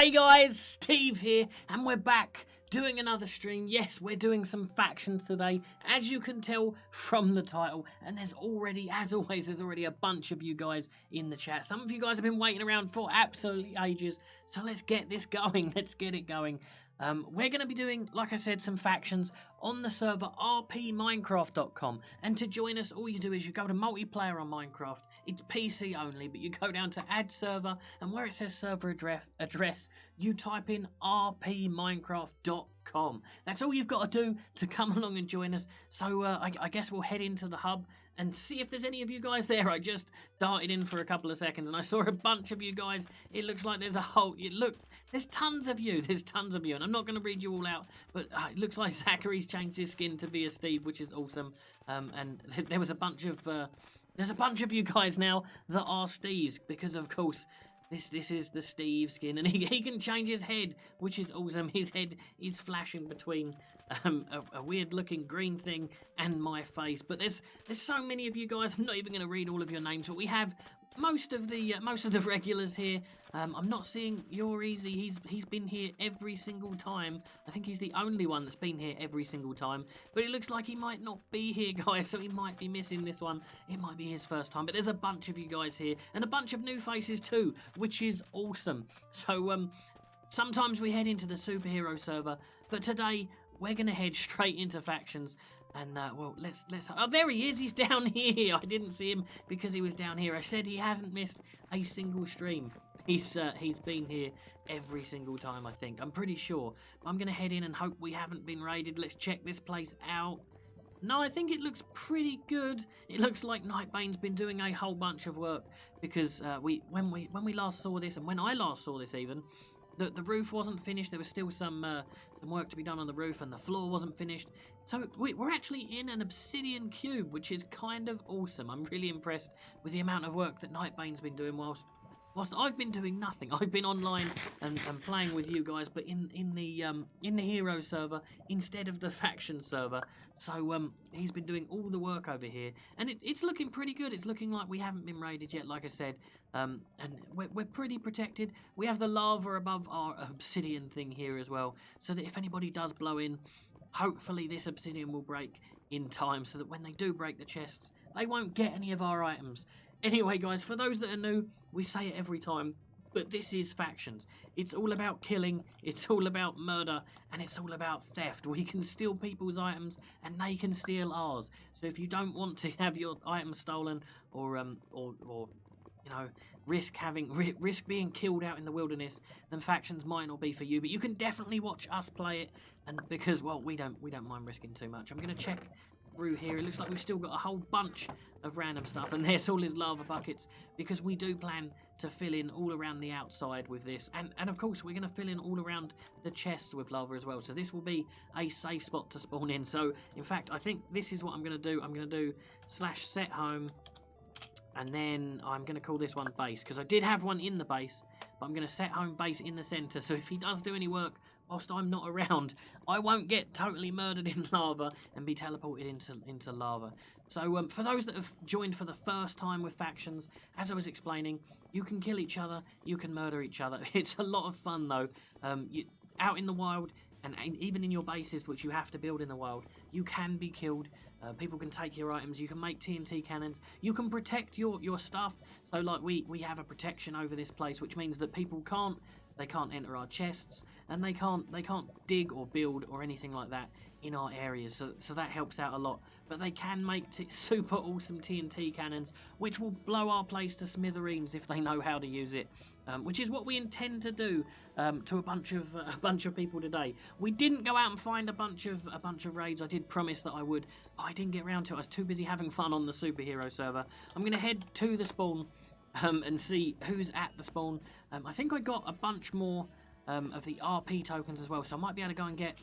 Hey guys, Steve here, and we're back doing another stream. Yes, we're doing some factions today, as you can tell from the title, and there's already, as always, there's already a bunch of you guys in the chat. Some of you guys have been waiting around for absolutely ages, so let's get this going. Let's get it going. We're going to be doing, like I said, some factions on the server rpminecraft.com, and to join us, all you do is you go to multiplayer on Minecraft. It's PC only, but you go down to add server, and where it says server address, you type in rpminecraft.com. That's all you've got to do to come along and join us. So I guess we'll head into the hub and see if there's any of you guys there. I just darted in for a couple of seconds and I saw a bunch of you guys. It looks like there's a whole... Look, there's tons of you. There's tons of you. And I'm not going to read you all out, but it looks like Zachary's changed his skin to be a Steve, which is awesome. And there was a bunch of... there's a bunch of you guys now that are Steves because, of course... This is the Steve skin, and he can change his head, which is awesome. His head is flashing between a weird-looking green thing and my face. But there's so many of you guys. I'm not even going to read all of your names, but we have most of the regulars here. I'm not seeing You're Easy. He's been here every single time. I think he's the only one that's been here every single time. But it looks like he might not be here, guys, so he might be missing this one. It might be his first time. But there's a bunch of you guys here, and a bunch of new faces too, which is awesome. So sometimes we head into the superhero server, but today we're gonna head straight into factions. And well, let's oh, there he is. He's down here. I didn't see him because he was down here. I said he hasn't missed a single stream. He's been here every single time, I think. I'm pretty sure. I'm gonna head in and hope we haven't been raided. Let's check this place out. No, I think it looks pretty good. It looks like Nightbane's been doing a whole bunch of work because when we last saw this, and when I last saw this even, the roof wasn't finished. There was still some work to be done on the roof, and the floor wasn't finished. So we're actually in an obsidian cube, which is kind of awesome. I'm really impressed with the amount of work that Nightbane's been doing whilst I've been doing nothing. I've been online and playing with you guys, but in the hero server instead of the faction server. So he's been doing all the work over here, and it's looking pretty good. It's looking like we haven't been raided yet, like I said, and we're pretty protected. We have the lava above our obsidian thing here as well, so that if anybody does blow in, hopefully this obsidian will break in time, so that when they do break the chests, they won't get any of our items. Anyway, guys, for those that are new, we say it every time, but this is factions. It's all about killing, it's all about murder, and it's all about theft. We can steal people's items, and they can steal ours. So if you don't want to have your items stolen, or you know, risk being killed out in the wilderness, then factions might not be for you. But you can definitely watch us play it, and because, well, we don't mind risking too much. I'm gonna check through here. It looks like we've still got a whole bunch of random stuff, and there's all his lava buckets, because we do plan to fill in all around the outside with this, and of course we're going to fill in all around the chests with lava as well, so this will be a safe spot to spawn in. So in fact, I think this is what I'm going to do. I'm going to do /set home, and then I'm going to call this one base, because I did have one in the base, but I'm going to set home base in the center, so if he does do any work whilst I'm not around, I won't get totally murdered in lava and be teleported into lava. So for those that have joined for the first time with factions, as I was explaining, you can kill each other, you can murder each other. It's a lot of fun though. Out in the wild, and even in your bases, which you have to build in the wild, you can be killed. People can take your items. You can make TNT cannons. You can protect your stuff. So like we have a protection over this place, which means that people can't enter our chests, and they can't dig or build or anything like that in our areas, so that helps out a lot. But they can make super awesome TNT cannons, which will blow our place to smithereens if they know how to use it, which is what we intend to do to a bunch of people today. We didn't go out and find a bunch of raids. I did promise that I would, but I didn't get around to it. I was too busy having fun on the superhero server. I'm going to head to the spawn and see who's at the spawn. I think I got a bunch more of the RP tokens as well, so I might be able to go and get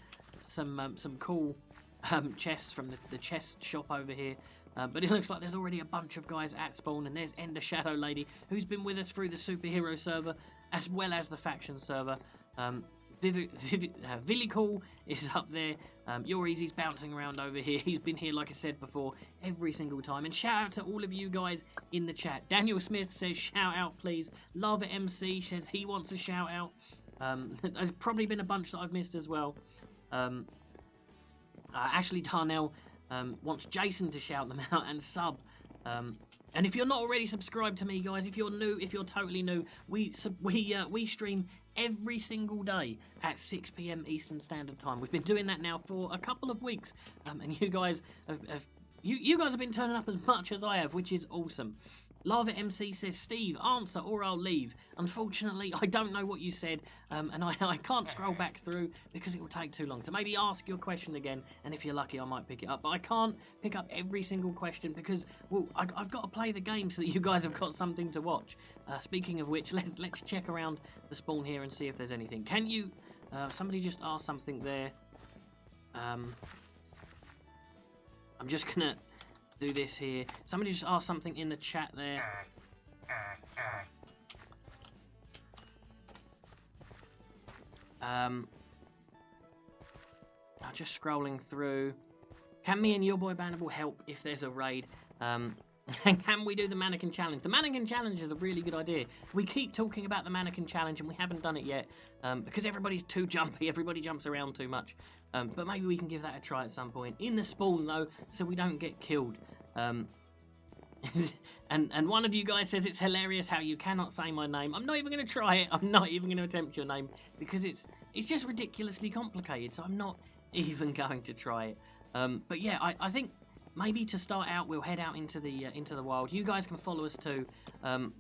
some cool chests from the chest shop over here. But it looks like there's already a bunch of guys at spawn, and there's Ender Shadow Lady, who's been with us through the superhero server as well as the faction server. Villy Cool is up there. You're Easy's bouncing around over here. He's been here, like I said before, every single time. And shout out to all of you guys in the chat. Daniel Smith says, shout out please. Lava MC says he wants a shout out. There's probably been a bunch that I've missed as well. Ashley Darnell wants Jason to shout them out and sub. And if you're not already subscribed to me, guys, if you're new, if you're totally new, we stream every single day at 6 p.m. Eastern Standard Time. We've been doing that now for a couple of weeks, and you guys have been turning up as much as I have, which is awesome. Lava MC says, Steve, answer or I'll leave. Unfortunately, I don't know what you said, and I can't scroll back through because it will take too long. So maybe ask your question again, and if you're lucky, I might pick it up. But I can't pick up every single question because, well, I've got to play the game so that you guys have got something to watch. Speaking of which, let's check around the spawn here and see if there's anything. Can you... somebody just asked something there. I'm just gonna do this here. Somebody just asked something in the chat there. I'm just scrolling through. Can me and your boy Bannable help if there's a raid? And can we do the mannequin challenge? The mannequin challenge is a really good idea. We keep talking about the mannequin challenge and we haven't done it yet because everybody's too jumpy. Everybody jumps around too much. But maybe we can give that a try at some point. In the spawn though, so we don't get killed. And one of you guys says it's hilarious how you cannot say my name. I'm not even going to try it. I'm not even going to attempt your name because it's just ridiculously complicated. So I'm not even going to try it. But yeah, I think maybe to start out we'll head out into the wild. You guys can follow us too.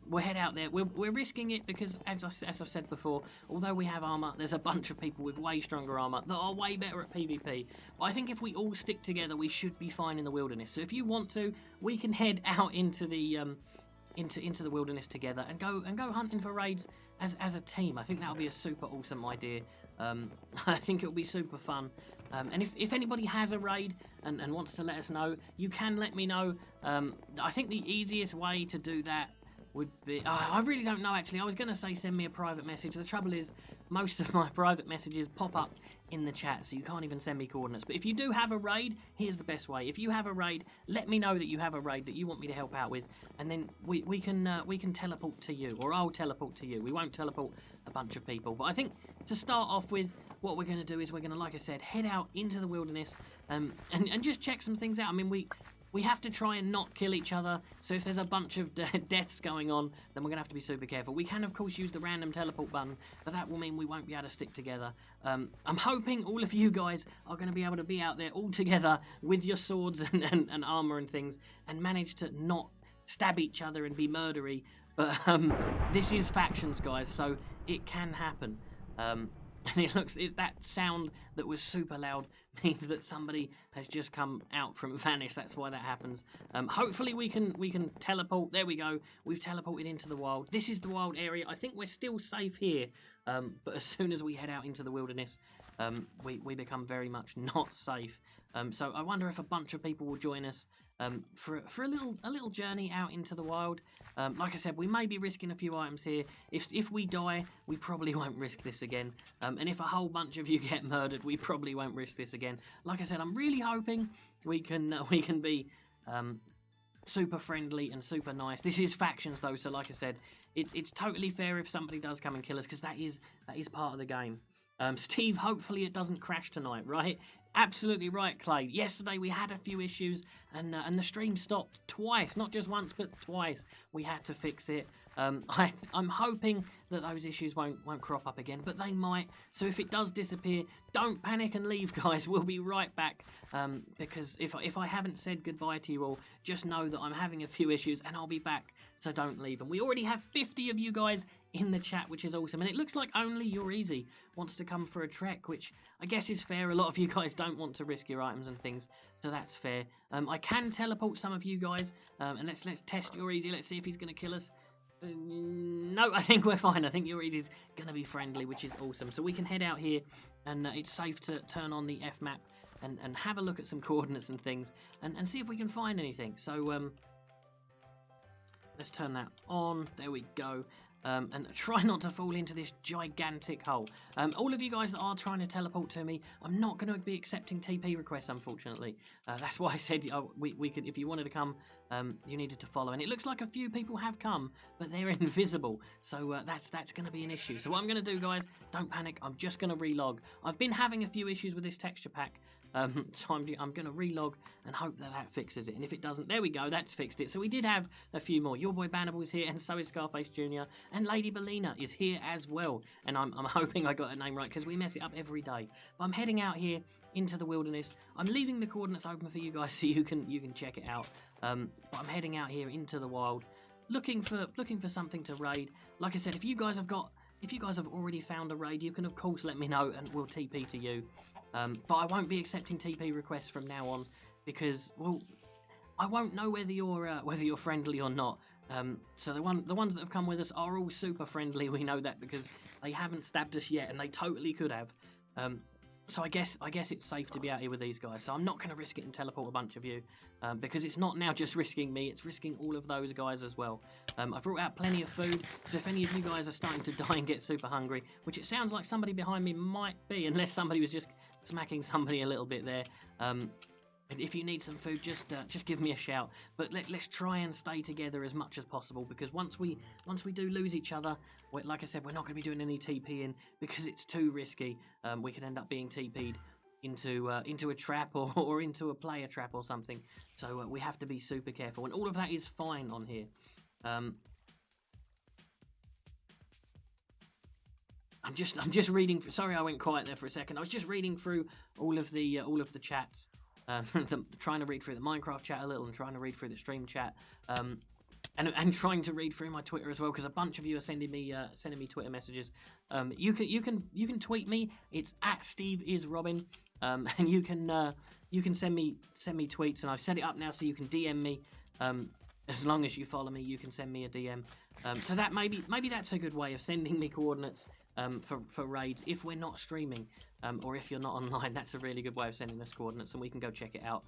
We'll head out there. We're risking it because as I've said before, although we have armor, there's a bunch of people with way stronger armor that are way better at PvP. But I think if we all stick together, we should be fine in the wilderness. So if you want to, we can head out into the into the wilderness together and go hunting for raids as a team. I think that'll be a super awesome idea. I think it'll be super fun. And if anybody has a raid and wants to let us know, you can let me know. I think the easiest way to do that would be... I really don't know, actually. I was going to say send me a private message. The trouble is, most of my private messages pop up in the chat, so you can't even send me coordinates. But if you do have a raid, here's the best way. If you have a raid, let me know that you have a raid that you want me to help out with, and then we can teleport to you, or I'll teleport to you. We won't teleport a bunch of people. But I think to start off with, what we're going to do is we're going to, like I said, head out into the wilderness and just check some things out. I mean, we have to try and not kill each other, so if there's a bunch of deaths going on, then we're going to have to be super careful. We can, of course, use the random teleport button, but that will mean we won't be able to stick together. I'm hoping all of you guys are going to be able to be out there all together with your swords and armor and things, and manage to not stab each other and be murdery. But this is factions, guys, so it can happen. And it's that sound that was super loud means that somebody has just come out from Vanish. That's why that happens. Hopefully we can teleport. There we go. We've teleported into the wild. This is the wild area. I think we're still safe here. But as soon as we head out into the wilderness, we become very much not safe. So I wonder if a bunch of people will join us for a little journey out into the wild. Like I said, we may be risking a few items here. If we die, we probably won't risk this again. And if a whole bunch of you get murdered, we probably won't risk this again. Like I said, I'm really hoping we can be super friendly and super nice. This is factions though, so like I said, it's totally fair if somebody does come and kill us because that is part of the game. Steve, hopefully it doesn't crash tonight, right? Absolutely right, Clay. Yesterday we had a few issues and the stream stopped twice, not just once, but twice. We had to fix it. I'm hoping that those issues won't crop up again, but they might. So if it does disappear, don't panic and leave, guys. We'll be right back. Because if I haven't said goodbye to you all, just know that I'm having a few issues and I'll be back. So don't leave. And we already have 50 of you guys in the chat, which is awesome. And it looks like only You're Easy wants to come for a trek, which I guess is fair. A lot of you guys don't want to risk your items and things, so that's fair. I can teleport some of you guys, and let's test You're Easy. Let's see if he's going to kill us. No, I think we're fine. I think You're Easy's going to be friendly, which is awesome. So we can head out here, and it's safe to turn on the F map and have a look at some coordinates and things, and see if we can find anything. So let's turn that on. There we go. and try not to fall into this gigantic hole. All of you guys that are trying to teleport to me, I'm not going to be accepting TP requests, unfortunately. That's why I said we could, if you wanted to come, you needed to follow. And it looks like a few people have come, but they're invisible, so that's going to be an issue. So what I'm going to do, guys, don't panic. I'm just going to relog. I've been having a few issues with this texture pack. So I'm going to relog and hope that fixes it. And if it doesn't, there we go, that's fixed it. So we did have a few more. Your boy Bannable is here, and so is Scarface Jr. And Lady Belina is here as well. And I'm hoping I got her name right, because we mess it up every day. But I'm heading out here into the wilderness. I'm leaving the coordinates open for you guys so you can check it out. But I'm heading out here into the wild, looking for something to raid. Like I said, if you guys have already found a raid, you can of course let me know, and we'll TP to you. But I won't be accepting TP requests from now on, because, well, I won't know whether you're friendly or not. So the ones that have come with us are all super friendly. We know that because they haven't stabbed us yet, and they totally could have. So I guess it's safe to be out here with these guys. So I'm not going to risk it and teleport a bunch of you, because it's not now just risking me, it's risking all of those guys as well. I brought out plenty of food, so if any of you guys are starting to die and get super hungry, which it sounds like somebody behind me might be, unless somebody was just smacking somebody a little bit there. And if you need some food, just give me a shout. But let's try and stay together as much as possible, because once we do lose each other, like I said, we're not going to be doing any TPing because it's too risky. We could end up being TP'd into a trap or into a player trap or something. So we have to be super careful, and all of that is fine on here. I'm just reading. Sorry, I went quiet there for a second. I was just reading through all of the chats, trying to read through the Minecraft chat a little, and trying to read through the stream chat, and trying to read through my Twitter as well, because a bunch of you are sending me Twitter messages. You can tweet me. It's @SteveIsRobin, and you can send me tweets, and I've set it up now so you can DM me. As long as you follow me, you can send me a DM. So that maybe that's a good way of sending me coordinates for raids if we're not streaming, or if you're not online. That's a really good way of sending us coordinates, and we can go check it out.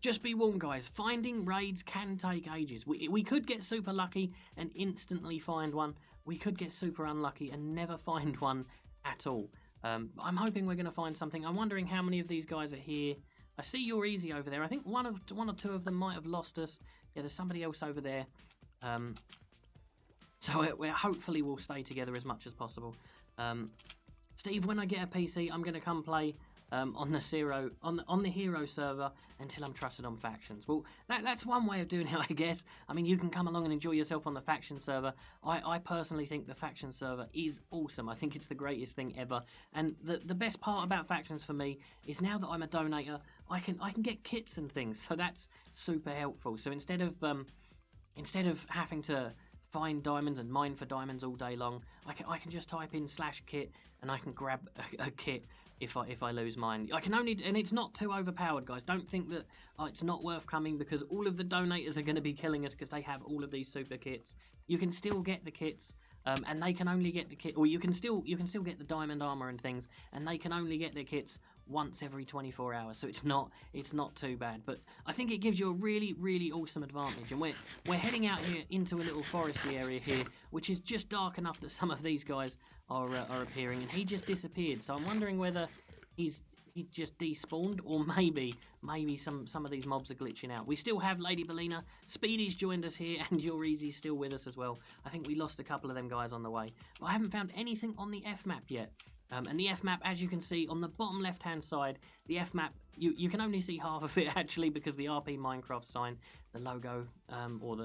Just be warned, guys, finding raids can take ages. We could get super lucky and instantly find one. We could get super unlucky and never find one at all. I'm hoping we're going to find something. I'm wondering how many of these guys are here. I see you're easy over there. I think one or two of them might have lost us. Yeah, there's somebody else over there. So we're hopefully we'll stay together as much as possible. Steve, when I get a PC, I'm going to come play on the hero server until I'm trusted on factions. Well, that's one way of doing it, I guess. I mean, you can come along and enjoy yourself on the faction server. I personally think the faction server is awesome. I think it's the greatest thing ever. And the best part about factions for me is, now that I'm a donator, I can get kits and things. So that's super helpful. So instead of having to find diamonds and mine for diamonds all day long, I can just type in /kit and I can grab a kit if I lose mine. I can only, and it's not too overpowered, guys. Don't think that it's not worth coming, because all of the donators are going to be killing us because they have all of these super kits. You can still get the kits, and they can only get the kit, or you can still get the diamond armor and things, and they can only get their kits once every 24 hours. So it's not too bad. But I think it gives you a really, really awesome advantage. And we're heading out here into a little foresty area here, which is just dark enough that some of these guys are appearing, and he just disappeared. So I'm wondering whether he just despawned, or maybe some of these mobs are glitching out. We still have Lady Belina, Speedy's joined us here, and You're Easy's still with us as well. I think we lost a couple of them guys on the way, but I haven't found anything on the F map yet. And the F map, as you can see on the bottom left hand side, the F map, you can only see half of it actually, because the RP Minecraft sign, the logo, or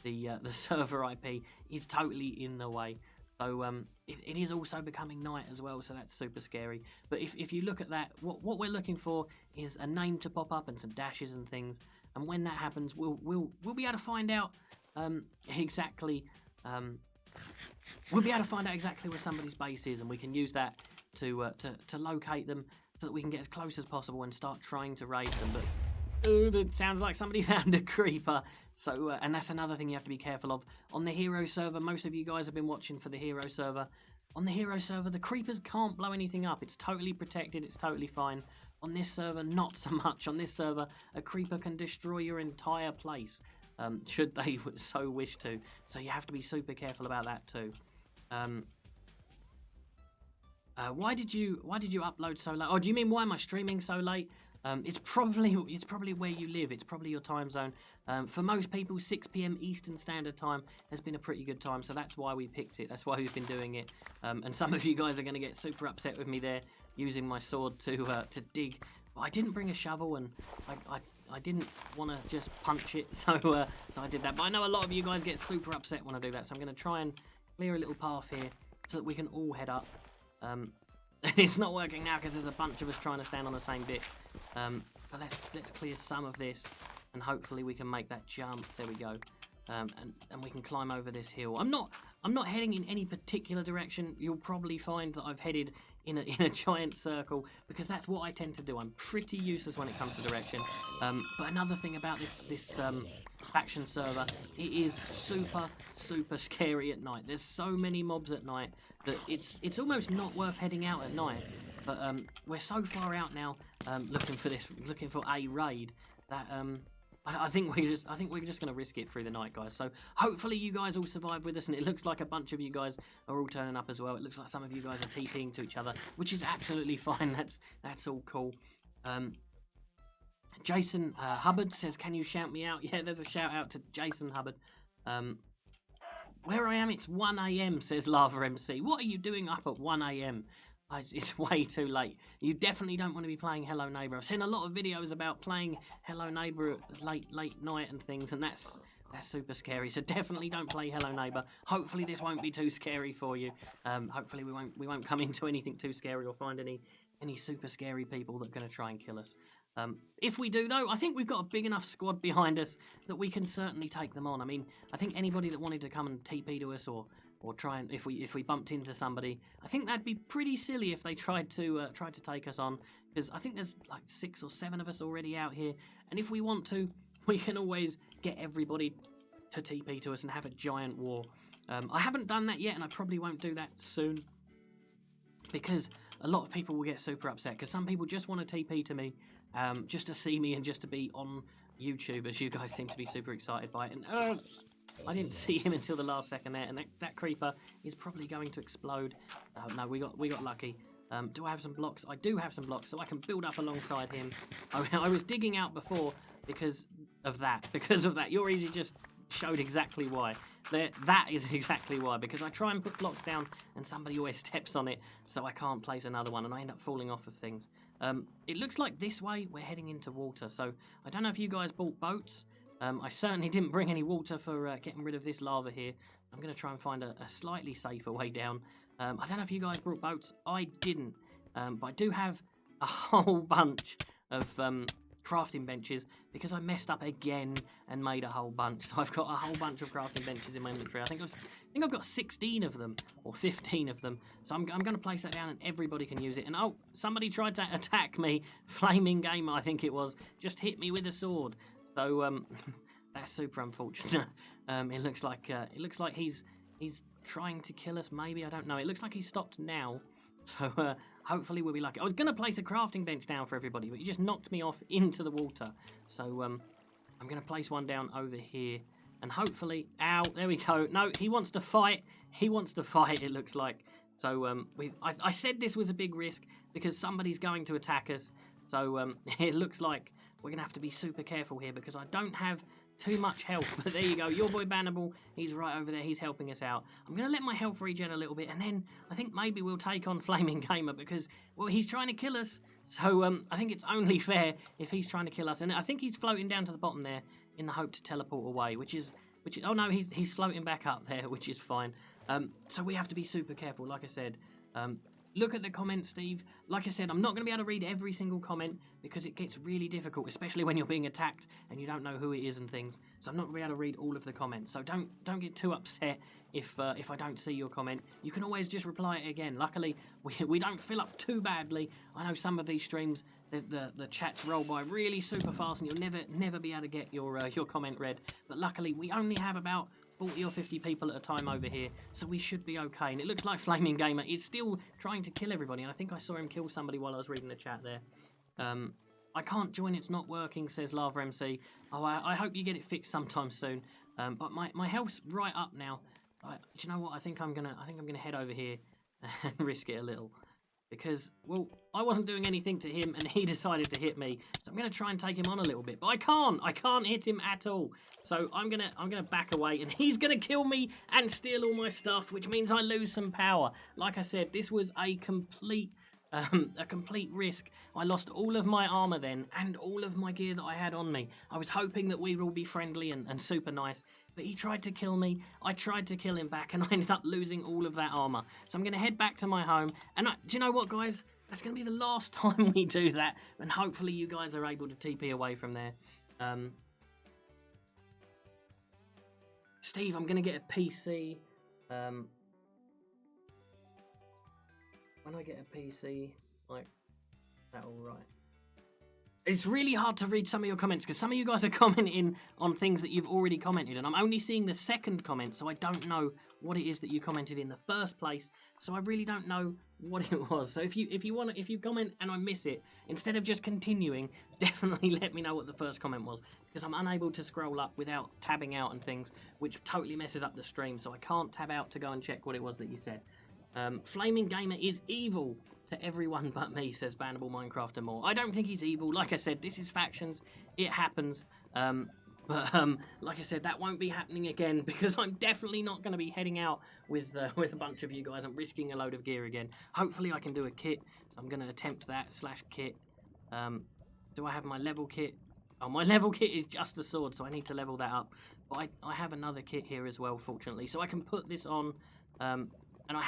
the server IP is totally in the way. So it is also becoming night as well, so that's super scary. But if you look at that, what we're looking for is a name to pop up and some dashes and things. And when that happens, we'll be able to find out exactly. We'll be able to find out exactly where somebody's base is, and we can use that to locate them, so that we can get as close as possible and start trying to raid them. But it sounds like somebody found a creeper. So, and that's another thing you have to be careful of. On the hero server, most of you guys have been watching for the hero server. On the hero server, the creepers can't blow anything up. It's totally protected. It's totally fine. On this server, not so much. On this server, a creeper can destroy your entire place. should they so wish to. So you have to be super careful about that too. Why did you upload so late? Oh, do you mean why am I streaming so late? It's probably where you live. It's probably your time zone. For most people, 6 p.m. Eastern Standard Time has been a pretty good time, so that's why we picked it. That's why we've been doing it. And some of you guys are going to get super upset with me there, using my sword to dig. But I didn't bring a shovel, and I didn't want to just punch it, so I did that. But I know a lot of you guys get super upset when I do that, so I'm going to try and clear a little path here so that we can all head up. It's not working now because there's a bunch of us trying to stand on the same bit. But let's clear some of this, and hopefully we can make that jump. There we go. And we can climb over this hill. I'm not heading in any particular direction. You'll probably find that I've headed in a giant circle because that's what I tend to do. I'm pretty useless when it comes to direction. But another thing about this faction server, it is super scary at night. There's so many mobs at night that it's almost not worth heading out at night. But we're so far out now, looking for a raid that I think we're just going to risk it through the night, guys. So hopefully you guys all survive with us, and it looks like a bunch of you guys are all turning up as well. It looks like some of you guys are TPing to each other, which is absolutely fine. That's all cool. Jason Hubbard says, "Can you shout me out?" Yeah, there's a shout out to Jason Hubbard. Where I am, it's 1 a.m. says Lava MC. What are you doing up at 1 a.m.? It's way too late. You definitely don't want to be playing Hello Neighbor. I've seen a lot of videos about playing Hello Neighbor at late night and things, and that's super scary. So definitely don't play Hello Neighbor. Hopefully this won't be too scary for you. Hopefully we won't come into anything too scary or find any super scary people that are going to try and kill us. If we do, though, I think we've got a big enough squad behind us that we can certainly take them on. I mean, I think anybody that wanted to come and TP to us or try and if we bumped into somebody, I think that'd be pretty silly if they tried to take us on, because I think there's like 6 or 7 of us already out here, and if we want to, we can always get everybody to TP to us and have a giant war. I haven't done that yet, and I probably won't do that soon, because a lot of people will get super upset, because some people just want to TP to me just to see me and just to be on YouTube, as you guys seem to be super excited by it. And I didn't see him until the last second there, and that creeper is probably going to explode. No, we got lucky. Do I have some blocks? I do have some blocks, so I can build up alongside him. I was digging out before because of that. Your Easy just showed exactly why. That is exactly why, because I try and put blocks down and somebody always steps on it, so I can't place another one, and I end up falling off of things. It looks like this way we're heading into water, so I don't know if you guys bought boats. I certainly didn't bring any water for getting rid of this lava here. I'm going to try and find a slightly safer way down. I don't know if you guys brought boats. I didn't. But I do have a whole bunch of crafting benches because I messed up again and made a whole bunch. So I've got a whole bunch of crafting benches in my inventory. I think I've got 16 of them or 15 of them. So I'm going to place that down and everybody can use it. And oh, somebody tried to attack me. Flaming Gamer, I think it was, just hit me with a sword. So that's super unfortunate. It looks like he's trying to kill us. Maybe, I don't know. It looks like he's stopped now. So hopefully we'll be lucky. I was going to place a crafting bench down for everybody, but you just knocked me off into the water. So I'm going to place one down over here, and hopefully, ow, there we go. No, he wants to fight. He wants to fight. It looks like. So I said this was a big risk because somebody's going to attack us. So it looks like we're going to have to be super careful here because I don't have too much health. But there you go. Your boy Bannable, he's right over there. He's helping us out. I'm going to let my health regen a little bit, and then I think maybe we'll take on Flaming Gamer because, well, he's trying to kill us. So I think it's only fair if he's trying to kill us. And I think he's floating down to the bottom there in the hope to teleport away, which is oh no, he's floating back up there, which is fine. So we have to be super careful, like I said. Look at the comments, Steve. Like I said, I'm not going to be able to read every single comment because it gets really difficult, especially when you're being attacked and you don't know who it is and things. So I'm not going to be able to read all of the comments. So don't get too upset if I don't see your comment. You can always just reply it again. Luckily, we don't fill up too badly. I know some of these streams, the chats roll by really super fast and you'll never be able to get your comment read. But luckily, we only have about 40 or 50 people at a time over here, so we should be okay. And it looks like Flaming Gamer is still trying to kill everybody, and I think I saw him kill somebody while I was reading the chat there. I can't join, it's not working, says Lava MC. Oh, I hope you get it fixed sometime soon. But my health's right up now. Do you know what? I think I'm gonna head over here and risk it a little. Because, well, I wasn't doing anything to him and he decided to hit me. So I'm going to try and take him on a little bit. But I can't hit him at all. So I'm gonna back away and he's going to kill me and steal all my stuff, which means I lose some power. Like I said, this was a complete risk. I lost all of my armor then and all of my gear that I had on me. I was hoping that we would all be friendly and super nice, but he tried to kill me. I tried to kill him back and I ended up losing all of that armor. So I'm going to head back to my home. And do you know what, guys? That's going to be the last time we do that. And hopefully you guys are able to TP away from there. Steve, I'm going to get a PC. When I get a PC, like, that all right? It's really hard to read some of your comments because some of you guys are commenting on things that you've already commented, and I'm only seeing the second comment, so I don't know what it is that you commented in the first place. So I really don't know what it was. So if you comment and I miss it, instead of just continuing, definitely let me know what the first comment was, because I'm unable to scroll up without tabbing out and things, which totally messes up the stream. So I can't tab out to go and check what it was that you said. Flaming Gamer is evil to everyone but me, says Bannable Minecraft and more. I don't think he's evil. Like I said, this is factions. It happens. But like I said, that won't be happening again because I'm definitely not going to be heading out with a bunch of you guys. I'm risking a load of gear again. Hopefully I can do a kit. So I'm going to attempt that /kit. Do I have my level kit? Oh, my level kit is just a sword, so I need to level that up. But I have another kit here as well, fortunately. So I can put this on. And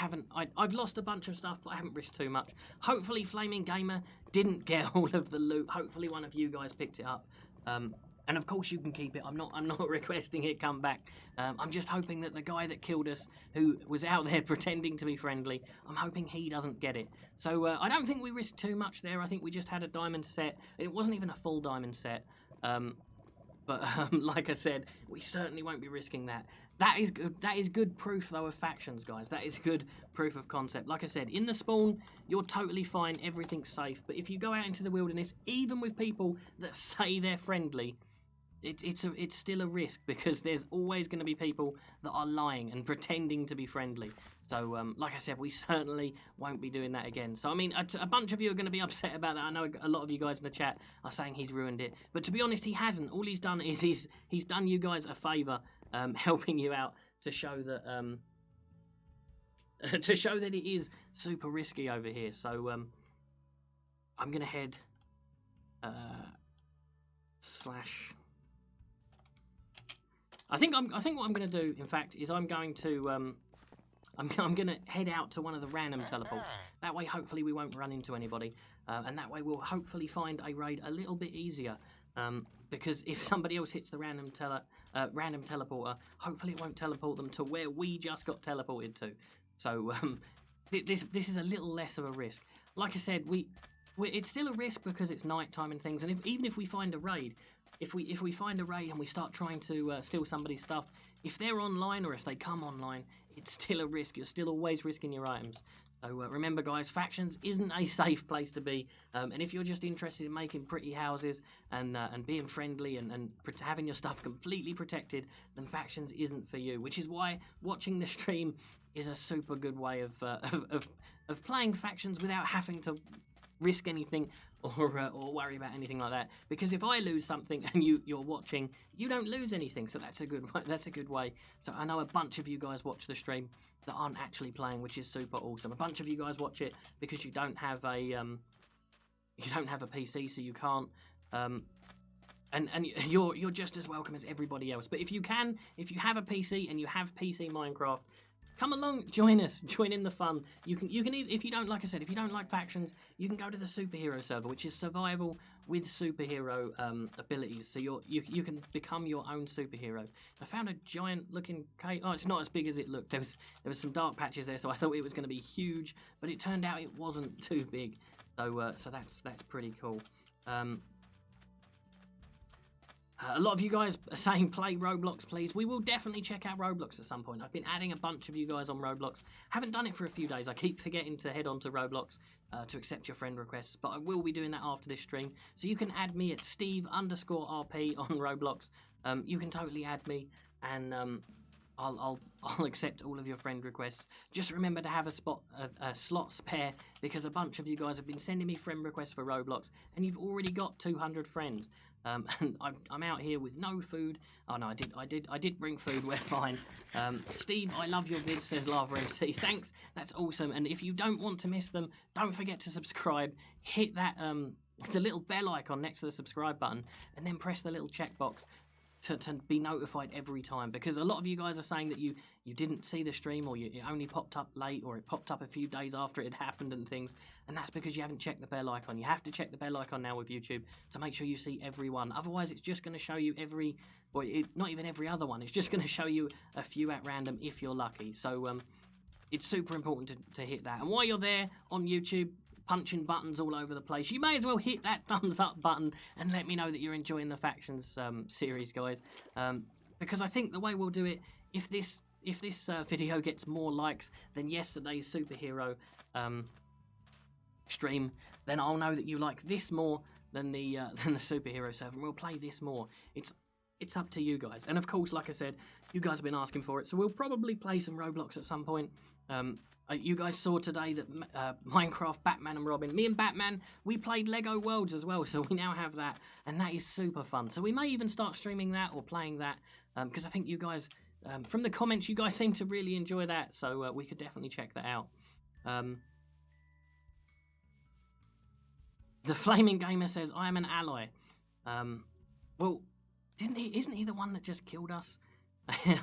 I've lost a bunch of stuff, but I haven't risked too much. Hopefully Flaming Gamer didn't get all of the loot. Hopefully one of you guys picked it up. And of course you can keep it. I'm not requesting it come back. I'm just hoping that the guy that killed us, who was out there pretending to be friendly, I'm hoping he doesn't get it. So I don't think we risked too much there. I think we just had a diamond set. It wasn't even a full diamond set. But like I said, we certainly won't be risking that. That is good. That is good proof, though, of factions, guys. That is good proof of concept. Like I said, in the spawn, you're totally fine. Everything's safe. But if you go out into the wilderness, even with people that say they're friendly, it's still a risk because there's always going to be people that are lying and pretending to be friendly. So, like I said, we certainly won't be doing that again. So, I mean, a bunch of you are going to be upset about that. I know a lot of you guys in the chat are saying he's ruined it. But to be honest, he hasn't. All he's done is he's done you guys a favour, helping you out to show that it is super risky over here. So, I'm going to head / I think what I'm going to do, in fact, is I'm going to I'm going to head out to one of the random teleports. That way, hopefully, we won't run into anybody. And that way, we'll hopefully find a raid a little bit easier. Because if somebody else hits the random teleporter, hopefully it won't teleport them to where we just got teleported to. So this is a little less of a risk. Like I said, it's still a risk because it's nighttime and things. And even if we find a raid, if we find a raid and we start trying to steal somebody's stuff, if they're online or if they come online, it's still a risk. You're still always risking your items. So remember, guys, factions isn't a safe place to be. And if you're just interested in making pretty houses and being friendly and having your stuff completely protected, then factions isn't for you. Which is why watching the stream is a super good way of playing factions without having to risk anything or worry about anything like that. Because if I lose something and you're watching, you don't lose anything. So that's a good way. So I know a bunch of you guys watch the stream that aren't actually playing, which is super awesome. A bunch of you guys watch it because you don't have a PC, so you can't. And you're just as welcome as everybody else. But if you have a PC and you have PC Minecraft, come along, join us, join in the fun. You can either, if you don't, like I said, if you don't like factions, you can go to the superhero server, which is survival with superhero abilities. So you can become your own superhero. I found a giant looking cave. Oh, it's not as big as it looked. There was some dark patches there, so I thought it was going to be huge, but it turned out it wasn't too big. So that's pretty cool. A lot of you guys are saying play Roblox, please. We will definitely check out Roblox at some point. I've been adding a bunch of you guys on Roblox. Haven't done it for a few days. I keep forgetting to head on to Roblox. to accept your friend requests, but I will be doing that after this stream. So you can add me at Steve_RP on Roblox. You can totally add me, and I'll accept all of your friend requests. Just remember to have a slot spare, because a bunch of you guys have been sending me friend requests for Roblox, and you've already got 200 friends. And I'm out here with no food. Oh no, I did bring food. We're fine. Steve, I love your vids, says Lava MC. Thanks, that's awesome. And if you don't want to miss them, don't forget to subscribe. Hit that the little bell icon next to the subscribe button, and then press the little checkbox to be notified every time, because a lot of you guys are saying that you didn't see the stream, or it only popped up late, or it popped up a few days after it had happened and things, and that's because you haven't checked the bell icon. You have to check the bell icon now with YouTube to make sure you see every one. Otherwise it's just going to show you not even every other one, it's just going to show you a few at random if you're lucky. So it's super important to hit that. And while you're there on YouTube punching buttons all over the place, you may as well hit that thumbs up button and let me know that you're enjoying the factions series, guys, because I think the way we'll do it, if this video gets more likes than yesterday's superhero stream, then I'll know that you like this more than the superhero server, and we'll play this more. It's up to you guys. And of course, like I said, you guys have been asking for it, so we'll probably play some Roblox at some point. You guys saw today that Minecraft, Batman and Robin, me and Batman, we played Lego Worlds as well, so we now have that, and that is super fun. So we may even start streaming that or playing that, because I think you guys, from the comments, you guys seem to really enjoy that, so we could definitely check that out. The Flaming Gamer says, I am an ally. Well, isn't he the one that just killed us?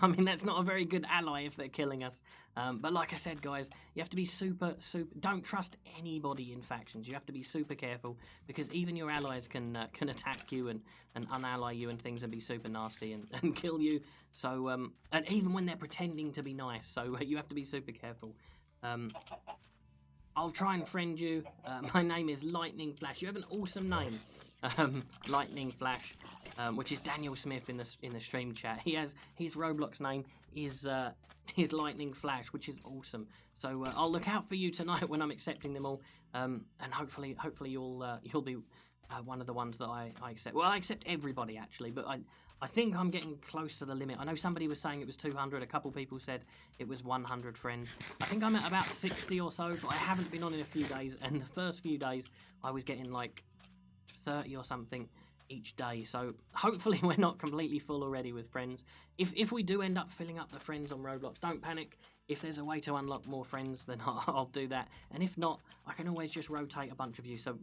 I mean, that's not a very good ally if they're killing us. But like I said, guys, you have to be super... Don't trust anybody in factions. You have to be super careful, because even your allies can attack you and unally you and things, and be super nasty and kill you. So, and even when they're pretending to be nice. So you have to be super careful. I'll try and friend you. My name is Lightning Flash. You have an awesome name. Lightning Flash. Which is Daniel Smith in the stream chat. His Roblox name is Lightning Flash, which is awesome. So I'll look out for you tonight when I'm accepting them all, and hopefully you'll be one of the ones that I accept. Well, I accept everybody actually, but I think I'm getting close to the limit. I know somebody was saying it was 200. A couple people said it was 100 friends. I think I'm at about 60 or so, but I haven't been on in a few days, and the first few days I was getting like 30 or something each day, so hopefully we're not completely full already with friends. If we do end up filling up the friends on Roblox, don't panic. If there's a way to unlock more friends, then I'll do that, and if not, I can always just rotate a bunch of you. So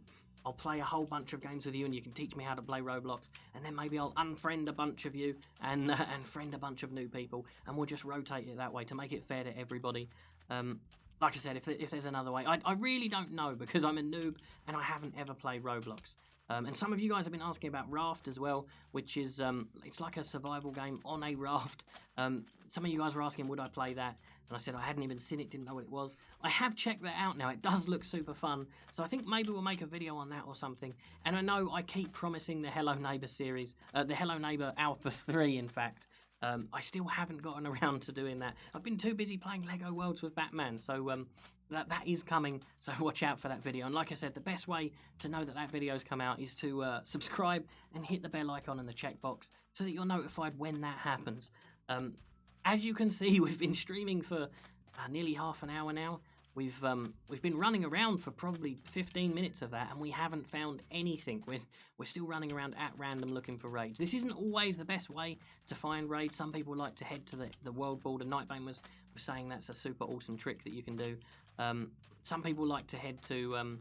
I'll play a whole bunch of games with you, and you can teach me how to play Roblox, and then maybe I'll unfriend a bunch of you and friend a bunch of new people, and we'll just rotate it that way to make it fair to everybody. Like I said, if there's another way, I really don't know, because I'm a noob and I haven't ever played Roblox. And some of you guys have been asking about Raft as well, which is it's like a survival game on a raft. Some of you guys were asking, would I play that? And I said I hadn't even seen it, didn't know what it was. I have checked that out now. It does look super fun. So I think maybe we'll make a video on that or something. And I know I keep promising the Hello Neighbor series, the Hello Neighbor Alpha 3, in fact. I still haven't gotten around to doing that. I've been too busy playing Lego Worlds with Batman, so that is coming, so watch out for that video. And like I said, the best way to know that video's come out is to subscribe and hit the bell icon in the checkbox so that you're notified when that happens. As you can see, we've been streaming for nearly half an hour now. We've been running around for probably 15 minutes of that, and we haven't found anything. We're still running around at random looking for raids. This isn't always the best way to find raids. Some people like to head to the world border. Nightbane was saying that's a super awesome trick that you can do. Some people like to head to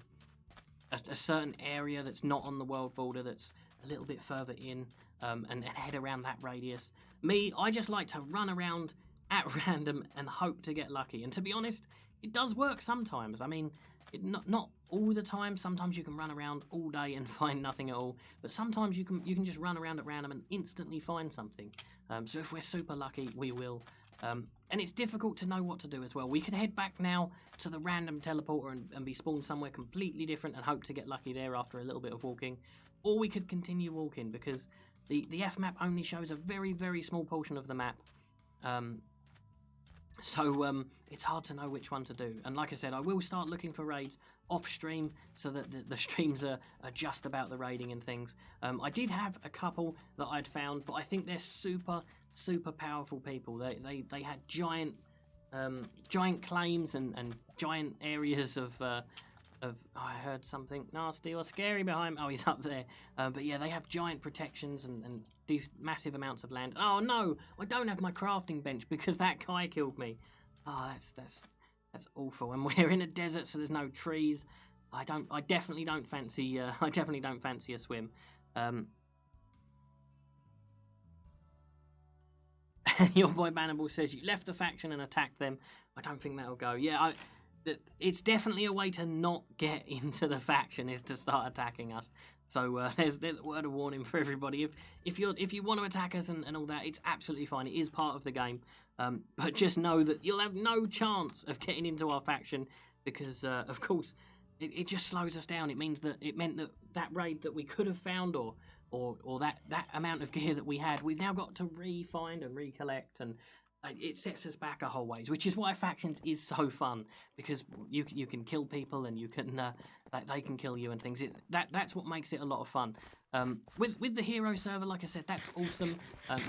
a certain area that's not on the world border, that's a little bit further in, and head around that radius. Me, I just like to run around at random and hope to get lucky. And to be honest, it does work sometimes. I mean, not all the time. Sometimes you can run around all day and find nothing at all. But sometimes you can just run around at random and instantly find something. So if we're super lucky, we will. And it's difficult to know what to do as well. We could head back now to the random teleporter and be spawned somewhere completely different and hope to get lucky there after a little bit of walking. Or we could continue walking, because the F map only shows a very, very small portion of the map. So it's hard to know which one to do. And like I said, I will start looking for raids off stream so that the streams are just about the raiding and things. I did have a couple that I'd found, but I think they're super powerful people. They had giant claims and giant areas of oh, I heard something nasty or scary behind me. Oh, he's up there. But yeah, they have giant protections and massive amounts of land. Oh no, I don't have my crafting bench because that guy killed me. Oh, that's awful. And we're in a desert, so there's no trees. I definitely don't fancy a swim. Your boy Bannable says you left the faction and attacked them. I don't think that'll go. Yeah, it's definitely a way to not get into the faction is to start attacking us. So there's a word of warning for everybody. If you want to attack us and all that, it's absolutely fine. It is part of the game. But just know that you'll have no chance of getting into our faction because, of course, it just slows us down. It meant that raid that we could have found or that amount of gear that we had, we've now got to re-find and recollect, and it sets us back a whole ways, which is why factions is so fun, because you can kill people and you can they can kill you and things. That's what makes it a lot of fun. With the hero server, like I said, that's awesome.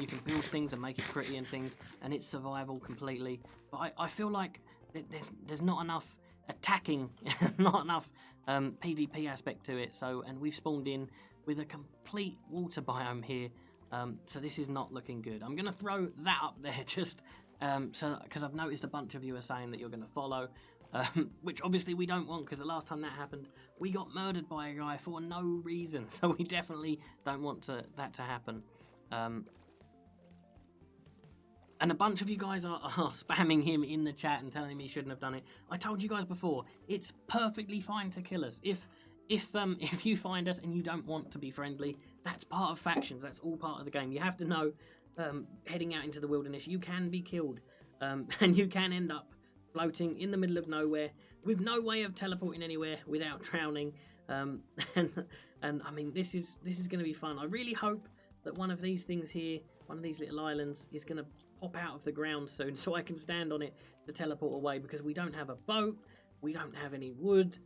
You can build things and make it pretty and things, and it's survival completely. But I feel like there's not enough attacking, not enough PvP aspect to it. So, and we've spawned in with a complete water biome here. So this is not looking good. I'm going to throw that up there just because I've noticed a bunch of you are saying that you're going to follow, which obviously we don't want, because the last time that happened, we got murdered by a guy for no reason. So we definitely don't want that to happen. And a bunch of you guys are spamming him in the chat and telling him he shouldn't have done it. I told you guys before, it's perfectly fine to kill us. If you find us and you don't want to be friendly, that's part of factions. That's all part of the game. You have to know, heading out into the wilderness, you can be killed, and you can end up floating in the middle of nowhere with no way of teleporting anywhere without drowning. And I mean, this is going to be fun. I really hope that one of these things here, one of these little islands, is going to pop out of the ground soon, so I can stand on it to teleport away, because we don't have a boat, we don't have any wood.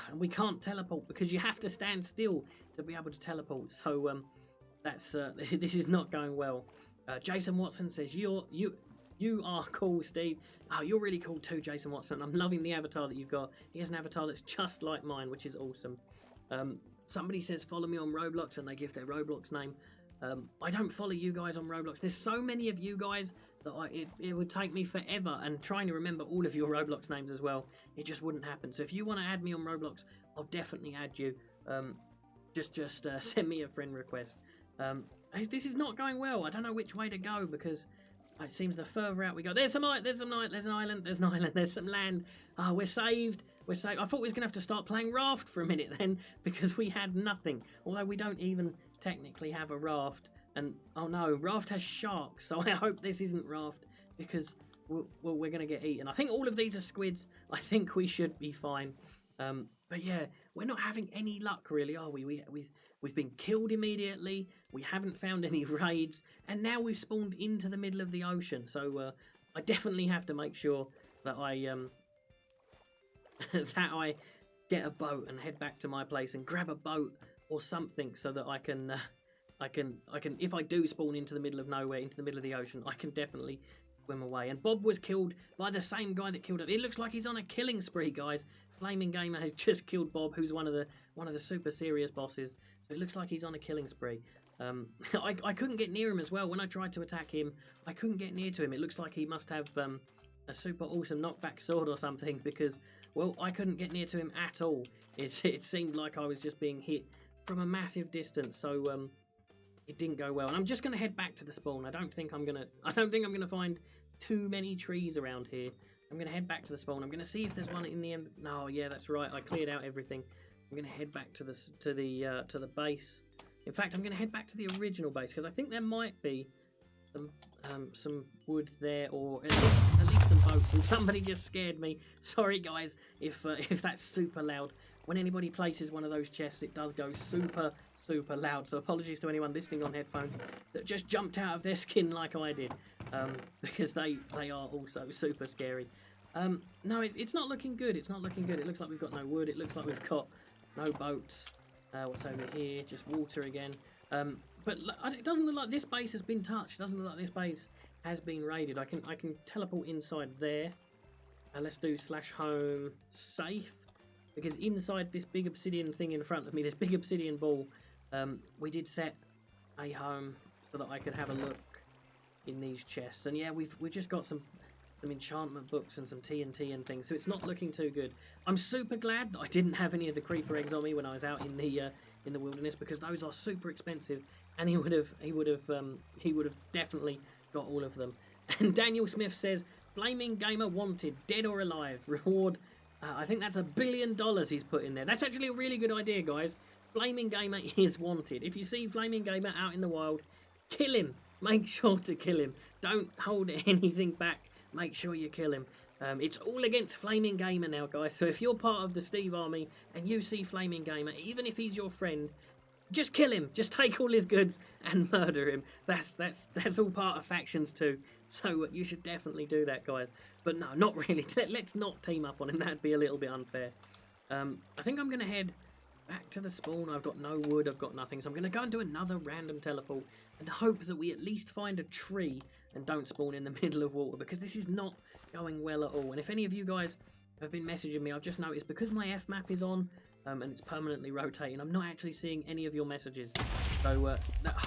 And we can't teleport because you have to stand still to be able to teleport. So that's this is not going well. Jason Watson says you are cool, Steve. Oh, you're really cool too, Jason Watson. I'm loving the avatar that you've got. He has an avatar that's just like mine, which is awesome. Somebody says follow me on Roblox, and they give their Roblox name. I don't follow you guys on Roblox. There's so many of you guys that it would take me forever, and trying to remember all of your Roblox names as well, it just wouldn't happen. So if you want to add me on Roblox, I'll definitely add you. Just send me a friend request. This is not going well. I don't know which way to go, because it seems the further out we go, there's an island, there's an island, there's some land. We're saved. We're saved. I thought we was gonna have to start playing Raft for a minute then, because we had nothing. Although we don't even technically have a raft. And oh no, Raft has sharks, so I hope this isn't Raft, because we're gonna get eaten. I think all of these are squids. I think we should be fine. But yeah, we're not having any luck really, are we? We've been killed immediately. We haven't found any raids, and now we've spawned into the middle of the ocean. So I definitely have to make sure that I that I get a boat and head back to my place and grab a boat or something, so that I can if I do spawn into the middle of nowhere, into the middle of the ocean, I can definitely swim away. And Bob was killed by the same guy that killed it. It looks like he's on a killing spree, guys. Flaming Gamer has just killed Bob, who's one of the super serious bosses. So it looks like he's on a killing spree. I couldn't get near him as well. When I tried to attack him, I couldn't get near to him. It looks like he must have a super awesome knockback sword or something, because, well, I couldn't get near to him at all. It seemed like I was just being hit from a massive distance. So it didn't go well. And I'm just going to head back to the spawn. I don't think I'm gonna find too many trees around here. I'm going to head back to the spawn. I'm going to see if there's one in the end. No, yeah, that's right. I cleared out everything. I'm going to head back to the base. In fact, I'm going to head back to the original base, because I think there might be some wood there, or at least some boats. And somebody just scared me. Sorry, guys, if that's super loud. When anybody places one of those chests, it does go super loud. So apologies to anyone listening on headphones that just jumped out of their skin like I did, because they are also super scary. No, it's not looking good. It's not looking good. It looks like we've got no wood. It looks like we've got no boats. What's over here? Just water again. But it doesn't look like this base has been touched. It doesn't look like this base has been raided. I can teleport inside there. Let's do /home safe, because inside this big obsidian thing in front of me, this big obsidian ball, we did set a home so that I could have a look in these chests. And yeah, we've just got some enchantment books and some TNT and things, so it's not looking too good. I'm super glad that I didn't have any of the creeper eggs on me when I was out in the wilderness, because those are super expensive, and he would have definitely got all of them. And Daniel Smith says, "Flaming Gamer wanted, dead or alive. Reward." I think that's $1 billion he's put in there. That's actually a really good idea, guys. Flaming Gamer is wanted. If you see Flaming Gamer out in the wild, kill him. Make sure to kill him. Don't hold anything back. Make sure you kill him. It's all against Flaming Gamer now, guys. So if you're part of the Steve army and you see Flaming Gamer, even if he's your friend, just kill him. Just take all his goods and murder him. That's all part of factions too. So you should definitely do that, guys. But no, not really. Let's not team up on him. That'd be a little bit unfair. I think I'm going to head back to the spawn. I've got no wood. I've got nothing. So I'm going to go and do another random teleport and hope that we at least find a tree and don't spawn in the middle of water, because this is not going well at all. And if any of you guys have been messaging me, I've just noticed because my F map is on, and it's permanently rotating, I'm not actually seeing any of your messages. So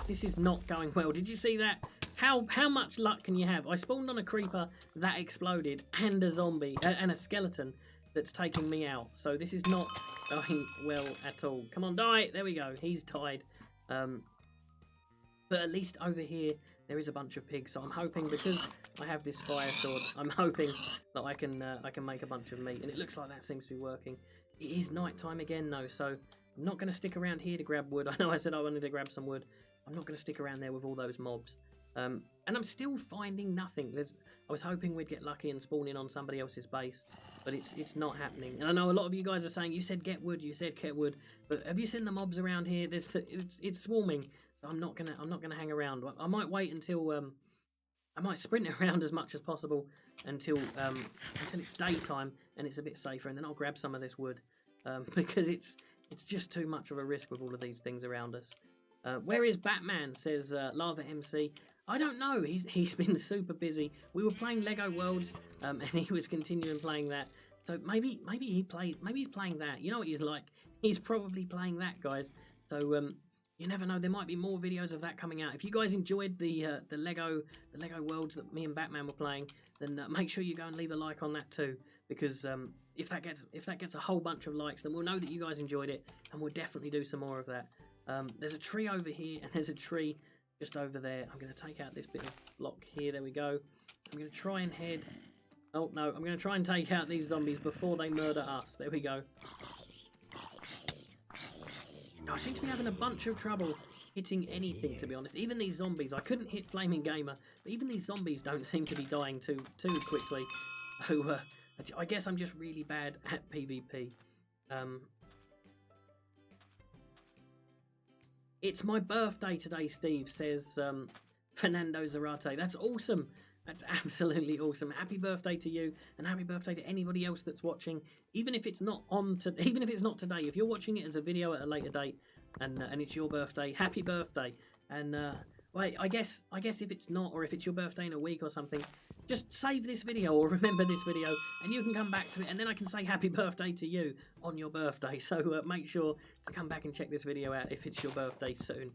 this is not going well. Did you see that? How much luck can you have? I spawned on a creeper that exploded, and a zombie and a skeleton that's taking me out. So this is not going well at all. Come on, die. There we go. He's tied. But at least over here there is a bunch of pigs. So I'm hoping, because I have this fire sword, I'm hoping that I can make a bunch of meat. And it looks like that seems to be working. It is night time again though, so I'm not going to stick around here to grab wood. I know I said I wanted to grab some wood. I'm not going to stick around there with all those mobs. And I'm still finding nothing. I was hoping we'd get lucky and spawn in on somebody else's base, but it's not happening. And I know a lot of you guys are saying, you said get wood, but have you seen the mobs around here? It's swarming. So I'm not gonna hang around. I might wait until I might sprint around as much as possible until it's daytime and it's a bit safer, and then I'll grab some of this wood, because it's just too much of a risk with all of these things around us. Where is Batman? Says Lava MC. I don't know. He's been super busy. We were playing Lego Worlds, and he was continuing playing that. So maybe he's playing that. You know what he's like. He's probably playing that, guys. So you never know. There might be more videos of that coming out. If you guys enjoyed the Lego Worlds that me and Batman were playing, then make sure you go and leave a like on that too. Because if that gets a whole bunch of likes, then we'll know that you guys enjoyed it, and we'll definitely do some more of that. There's a tree over here, and there's a tree just over there. I'm going to take out this bit of block here. There we go. I'm going to try and head... Oh, no. I'm going to try and take out these zombies before they murder us. There we go. I seem to be having a bunch of trouble hitting anything, to be honest. Even these zombies. I couldn't hit Flaming Gamer, but even these zombies don't seem to be dying too quickly. So, I guess I'm just really bad at PvP. It's my birthday today, Steve, says Fernando Zarate. That's awesome. That's absolutely awesome. Happy birthday to you, and happy birthday to anybody else that's watching. Even if it's not even if it's not today, if you're watching it as a video at a later date, and it's your birthday, happy birthday. And wait, I guess if it's not, or if it's your birthday in a week or something, just save this video or remember this video, and you can come back to it, and then I can say happy birthday to you on your birthday. So make sure to come back and check this video out if it's your birthday soon.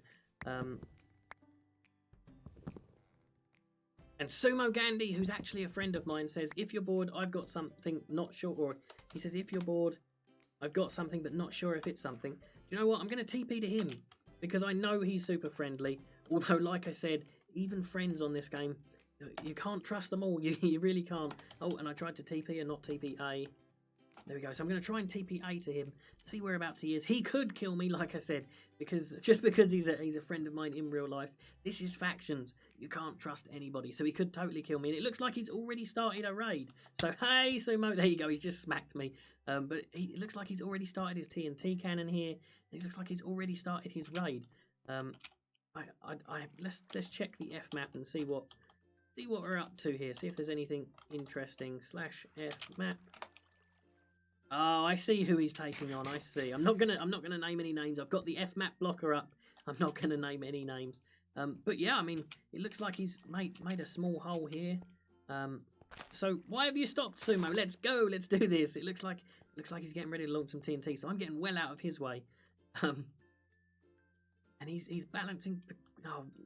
And Sumo Gandhi, who's actually a friend of mine, says, if you're bored, I've got something, not sure, or he says, if you're bored, I've got something, but not sure if it's something. Do you know what? I'm going to TP to him, because I know he's super friendly. Although, like I said, even friends on this game, you can't trust them all. You really can't. Oh, and I tried to TP and not TP A. There we go. So I'm going to try and TP A to him, see whereabouts he is. He could kill me, like I said, because he's a friend of mine in real life. This is factions. You can't trust anybody. So he could totally kill me. And it looks like he's already started a raid. So, hey, Sumo, there you go. He's just smacked me. But it looks like he's already started his TNT cannon here. And it looks like he's already started his raid. Let's check the F map and see what see what we're up to here. See if there's anything interesting. /F map. Oh, I see who he's taking on. I see. I'm not gonna name any names. I've got the F map blocker up. I'm not gonna name any names. But yeah, I mean, it looks like he's made a small hole here. So why have you stopped, Sumo? Let's go. Let's do this. It looks like he's getting ready to launch some TNT. So I'm getting well out of his way. And he's balancing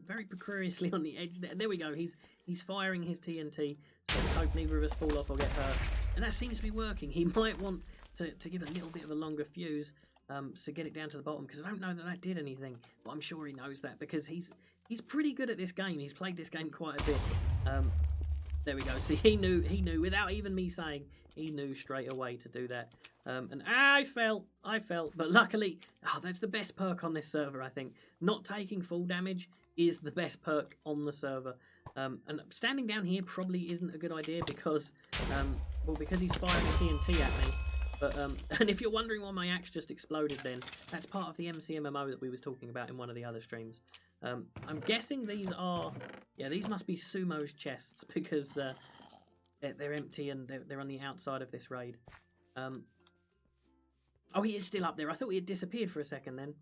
very precariously on the edge there. There we go. He's firing his TNT. So let's hope neither of us fall off or get hurt. And that seems to be working. He might want to give a little bit of a longer fuse to get it down to the bottom, because I don't know that did anything, but I'm sure he knows that because he's pretty good at this game. He's played this game quite a bit. There we go. See, he knew without even me saying. He knew straight away to do that. And I fell, but luckily, that's the best perk on this server, I think. Not taking full damage is the best perk on the server. And standing down here probably isn't a good idea because, because he's firing TNT at me. But and if you're wondering why my axe just exploded, then that's part of the MCMMO that we was talking about in one of the other streams. I'm guessing these must be Sumo's chests because they're empty and they're on the outside of this raid. Oh, he is still up there. I thought he had disappeared for a second then.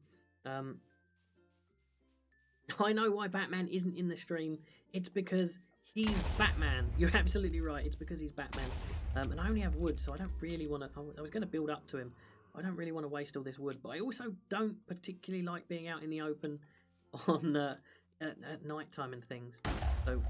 I know why Batman isn't in the stream. It's because he's Batman. You're absolutely right. It's because he's Batman. And I only have wood, so I don't really want to... I was going to build up to him. I don't really want to waste all this wood. But I also don't particularly like being out in the open on at night time and things. So,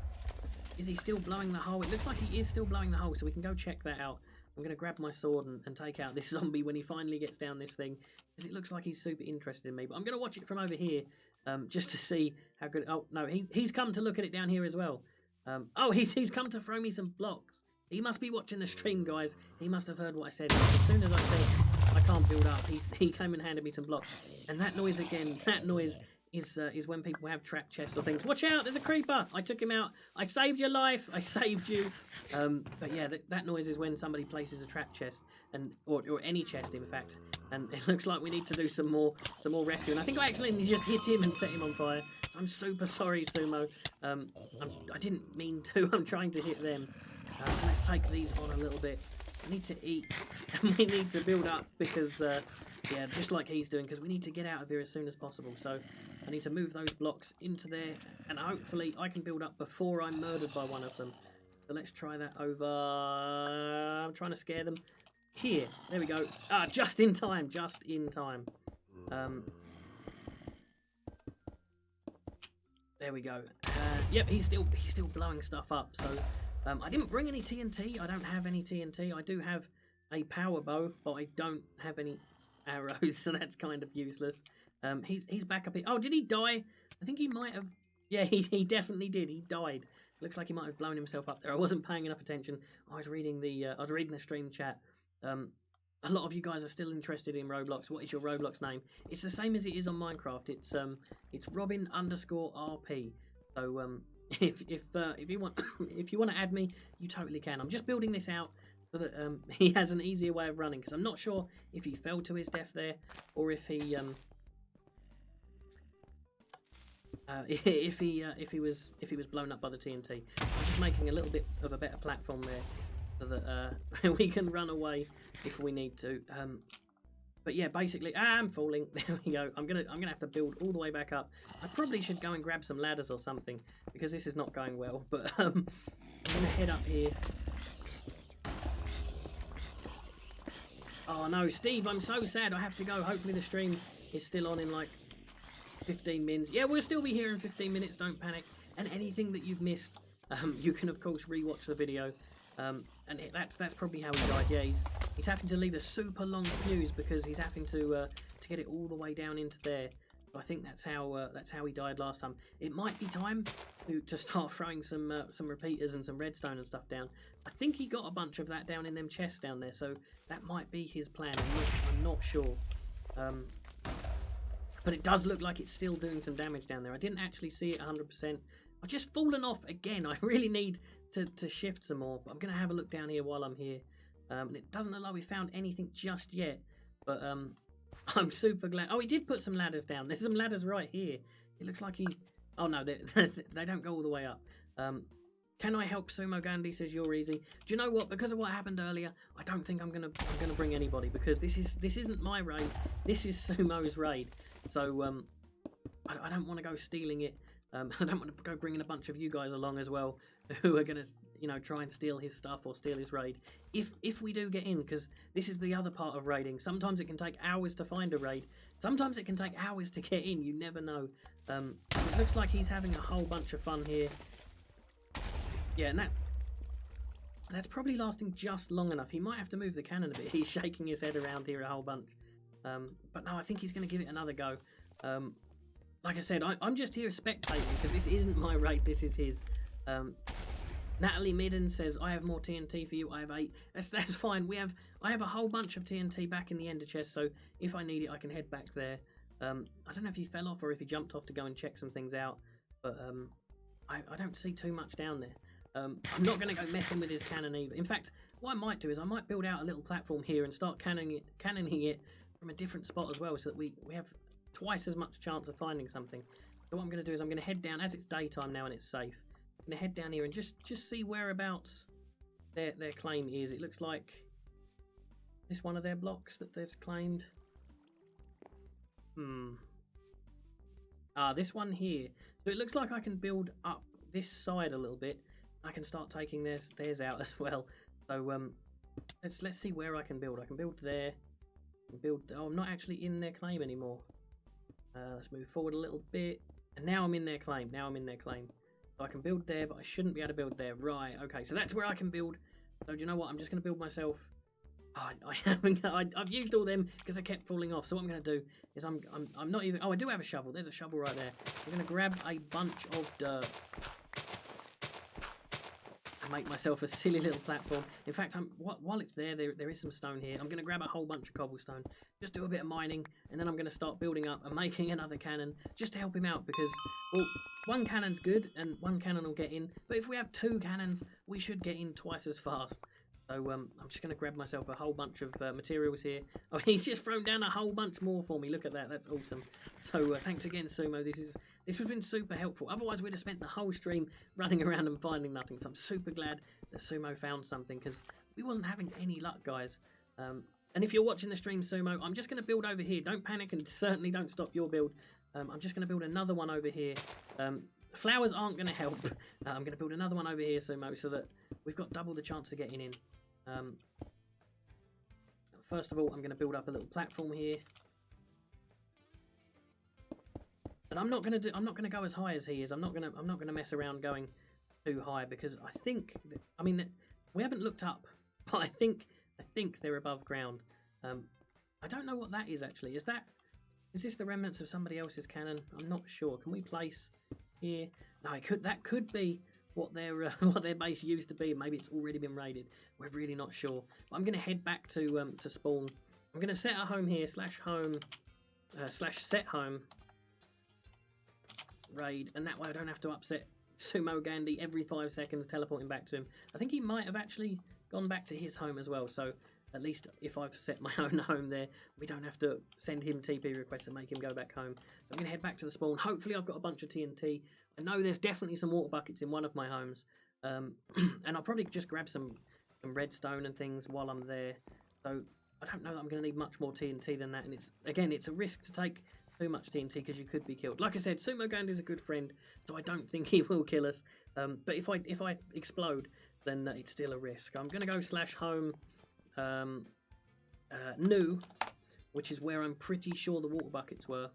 is he still blowing the hole? It looks like he is still blowing the hole, so we can go check that out. I'm going to grab my sword and take out this zombie when he finally gets down this thing, because it looks like he's super interested in me. But I'm going to watch it from over here just to see how good... Oh, no, he's come to look at it down here as well. He's come to throw me some blocks. He must be watching the stream, guys. He must have heard what I said. As soon as I said I can't build up, he came and handed me some blocks. And that noise again, that noise is when people have trap chests or things. Watch out, there's a creeper. I took him out. I saved your life. I saved you. But yeah, that noise is when somebody places a trap chest, or any chest, in fact. And it looks like we need to do some more rescue. And I think I accidentally just hit him and set him on fire. So I'm super sorry, Sumo. I didn't mean to. I'm trying to hit them. So let's take these on a little bit. We need to eat and we need to build up because, yeah, just like he's doing, because we need to get out of here as soon as possible. So I need to move those blocks into there and hopefully I can build up before I'm murdered by one of them. So let's try that over. I'm trying to scare them. Here, there we go. Just in time, just in time. There we go. Yep, he's still blowing stuff up. So I didn't bring any TNT. I don't have any TNT. I do have a power bow, but I don't have any arrows, so that's kind of useless. He's back up here. Oh, did he die? I think he might have. Yeah, he definitely did. He died. Looks like he might have blown himself up there. I wasn't paying enough attention. I was reading the stream chat. A lot of you guys are still interested in Roblox. What is your Roblox name? It's the same as it is on Minecraft. It's Robin_RP. So if you want if you want to add me, you totally can. I'm just building this out so that he has an easier way of running, because I'm not sure if he fell to his death there or if he if he was blown up by the TNT. I'm just making a little bit of a better platform there so that we can run away if we need to. But yeah, basically, I'm falling. There we go. I'm gonna have to build all the way back up. I probably should go and grab some ladders or something because this is not going well. But I'm gonna head up here. Oh no, Steve, I'm so sad. I have to go. Hopefully the stream is still on in like 15 minutes. Yeah, we'll still be here in 15 minutes. Don't panic. And anything that you've missed, you can of course rewatch the video. And that's probably how he died. Yeah, he's having to leave a super long fuse because he's having to get it all the way down into there. So I think that's how he died last time. It might be time to start throwing some repeaters and some redstone and stuff down. I think he got a bunch of that down in them chests down there, so that might be his plan. I'm not sure. But it does look like it's still doing some damage down there. I didn't actually see it 100%. I've just fallen off again. I really need to shift some more, but I'm going to have a look down here while I'm here. And it doesn't look like we found anything just yet, but I'm super glad. Oh, he did put some ladders down. There's some ladders right here. It looks like he... Oh no, they don't go all the way up. Can I help Sumo Gandhi? Says you're easy. Do you know what? Because of what happened earlier, I don't think I'm gonna bring anybody, because this isn't my raid. This is Sumo's raid. So I don't want to go stealing it. I don't want to go bringing a bunch of you guys along as well, who are gonna try and steal his stuff or steal his raid. If we do get in, because this is the other part of raiding. Sometimes it can take hours to find a raid. Sometimes it can take hours to get in. You never know. It looks like he's having a whole bunch of fun here. Yeah, and that's probably lasting just long enough. He might have to move the cannon a bit. He's shaking his head around here a whole bunch. But no, I think he's going to give it another go. Like I said, I'm just here spectating, because this isn't my raid, this is his. Natalie Midden says, I have more TNT for you. I have 8. That's fine. I have a whole bunch of TNT back in the ender chest, so if I need it, I can head back there. I don't know if he fell off or if he jumped off to go and check some things out, but I don't see too much down there. I'm not going to go messing with his cannon either. In fact, what I might do is I might build out a little platform here and start cannoning it from a different spot as well, so that we have twice as much chance of finding something. So what I'm going to do is I'm going to head down, as it's daytime now and it's safe. I'm going to head down here and just see whereabouts their claim is. It looks like this one of their blocks that they've claimed. This one here. So it looks like I can build up this side a little bit. I can start taking theirs out as well. So let's see where I can build. I can build there. Oh, I'm not actually in their claim anymore. Let's move forward a little bit. And now I'm in their claim. So I can build there, but I shouldn't be able to build there. Right, okay, so that's where I can build. So do you know what? I'm just going to build myself. Oh, I've used all them because I kept falling off. So what I'm going to do is I'm not even... Oh, I do have a shovel. There's a shovel right there. I'm going to grab a bunch of dirt and make myself a silly little platform. In fact, while it's there is some stone here. I'm going to grab a whole bunch of cobblestone, just do a bit of mining, and then I'm going to start building up and making another cannon just to help him out, because, well, one cannon's good and one cannon will get in, but if we have 2 cannons, we should get in twice as fast. So I'm just going to grab myself a whole bunch of materials here. Oh, he's just thrown down a whole bunch more for me. Look at that. That's awesome. So thanks again, Sumo. This has been super helpful. Otherwise, we'd have spent the whole stream running around and finding nothing. So I'm super glad that Sumo found something, because we wasn't having any luck, guys. And if you're watching the stream, Sumo, I'm just going to build over here. Don't panic, and certainly don't stop your build. I'm just going to build another one over here. Flowers aren't going to help. I'm going to build another one over here, Sumo, so that we've got double the chance of getting in. First of all, I'm going to build up a little platform here, and I'm not going to go as high as he is. I'm not going to mess around going too high, because I mean, we haven't looked up, but I think they're above ground. I don't know what that is actually. Is this the remnants of somebody else's cannon? I'm not sure. Can we place here? No, that could be what their base used to be. Maybe it's already been raided. We're really not sure. But I'm going to head back to spawn. I'm going to set a home here, /home /set home raid, and that way I don't have to upset Sumo Gandhi every 5 seconds teleporting back to him. I think he might have actually gone back to his home as well, so at least if I've set my own home there, we don't have to send him TP requests and make him go back home. So I'm going to head back to the spawn. Hopefully I've got a bunch of TNT. I know there's definitely some water buckets in one of my homes. And I'll probably just grab some redstone and things while I'm there. So I don't know that I'm going to need much more TNT than that. And it's a risk to take too much TNT, because you could be killed. Like I said, Sumo Gandhi is a good friend, so I don't think he will kill us. But if I explode, then it's still a risk. I'm going to go /home new, which is where I'm pretty sure the water buckets were.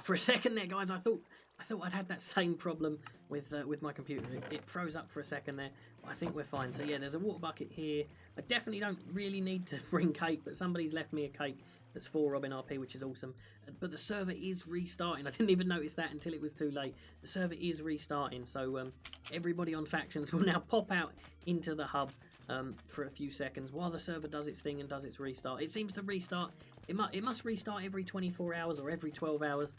For a second there, guys, I thought I'd had that same problem with my computer. It froze up for a second there, but I think we're fine. So yeah, there's a water bucket here. I definitely don't really need to bring cake, but somebody's left me a cake that's for Robin RP, which is awesome. But the server is restarting. I didn't even notice that until it was too late. The server is restarting, so everybody on factions will now pop out into the hub for a few seconds while the server does its thing and does its restart. It seems to restart. It must restart every 24 hours or every 12 hours,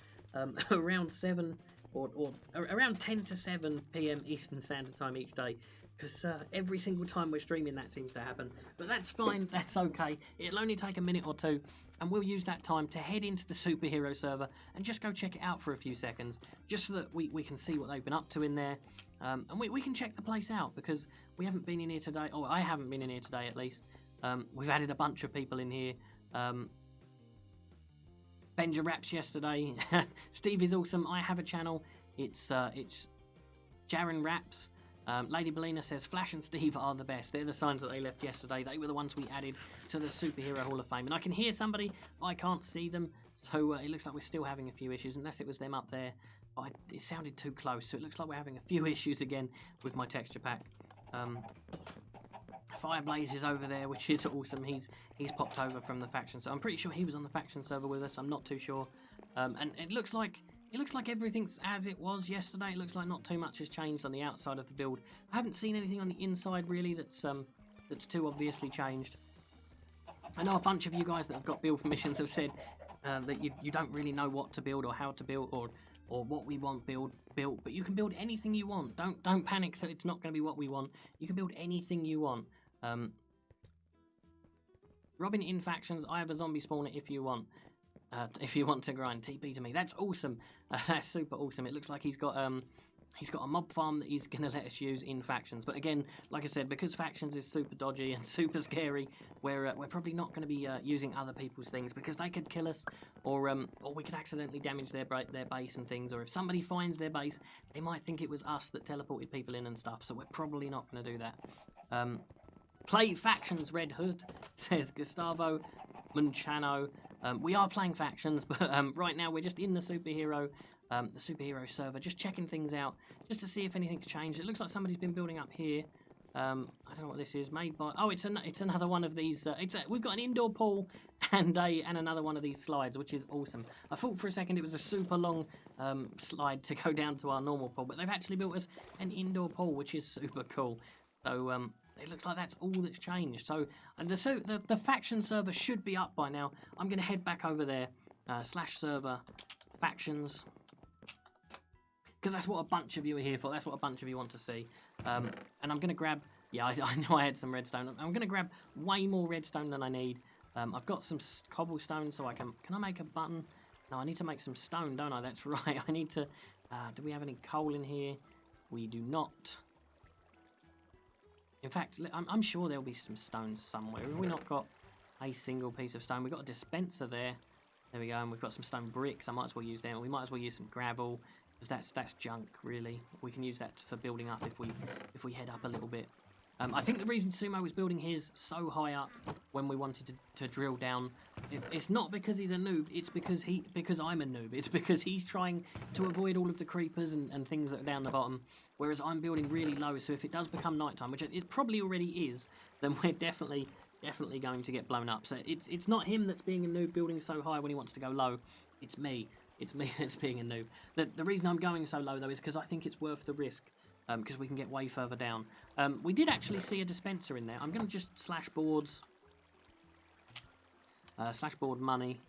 around 7 or around 10 to 7 p.m. Eastern Standard Time each day. because every single time we're streaming that seems to happen. But that's fine, that's okay. It'll only take a minute or two, and we'll use that time to head into the superhero server and just go check it out for a few seconds, just so that we can see what they've been up to in there, and we can check the place out, because we haven't been in here today, or I haven't been in here today at least. We've added a bunch of people in here. Benja Raps yesterday. Steve is awesome. I have a channel. It's Jaren Raps. Lady Belina says Flash and Steve are the best. They're the signs that they left yesterday. They were the ones we added to the Superhero Hall of Fame. And I can hear somebody, I can't see them. So it looks like we're still having a few issues, unless it was them up there. But it sounded too close, so it looks like we're having a few issues again with my texture pack. Fireblaze is over there, which is awesome. He's popped over from the faction, so I'm pretty sure he was on the faction server with us. I'm not too sure. And it looks like everything's as it was yesterday. It looks like not too much has changed on the outside of the build. I haven't seen anything on the inside really that's too obviously changed. I know a bunch of you guys that have got build permissions have said that you don't really know what to build or how to build or what we want built, but you can build anything you want. Don't panic that it's not going to be what we want. You can build anything you want. Robin in factions, I have a zombie spawner if you want. If you want to grind, TP to me. That's awesome. That's super awesome. It looks like he's got a mob farm that he's going to let us use in factions. But again, like I said, because factions is super dodgy and super scary, we're probably not going to be using other people's things, because they could kill us, or we could accidentally damage their base and things. Or if somebody finds their base, they might think it was us that teleported people in and stuff. So we're probably not going to do that. Play factions, Red Hood, says Gustavo Munchano. We are playing factions, but right now we're just in the superhero server, just checking things out, just to see if anything's changed. It looks like somebody's been building up here. I don't know what this is. Made by it's another one of these. We've got an indoor pool and another one of these slides, which is awesome. I thought for a second it was a super long slide to go down to our normal pool, but they've actually built us an indoor pool, which is super cool. So it looks like that's all that's changed. So the faction server should be up by now. I'm going to head back over there, /server factions, because that's what a bunch of you are here for. That's what a bunch of you want to see. And I'm going to grab, I know I had some redstone. I'm going to grab way more redstone than I need. I've got some cobblestone, so can I make a button? No, I need to make some stone, don't I? That's right. I need to, do we have any coal in here? We do not. In fact, I'm sure there'll be some stones somewhere. Have we not got a single piece of stone? We've got a dispenser there. There we go, and we've got some stone bricks. I might as well use them. We might as well use some gravel, because that's junk, really. We can use that for building up if we head up a little bit. I think the reason Sumo was building his so high up when we wanted to drill down, it's not because he's a noob, it's because I'm a noob. It's because he's trying to avoid all of the creepers and things that are down the bottom, whereas I'm building really low, so if it does become nighttime, which it probably already is, then we're definitely going to get blown up. So it's not him that's being a noob building so high when he wants to go low, it's me. It's me that's being a noob. The reason I'm going so low, though, is because I think it's worth the risk. Because we can get way further down. We did actually see a dispenser in there. I'm going to just slash boards. Slash board money.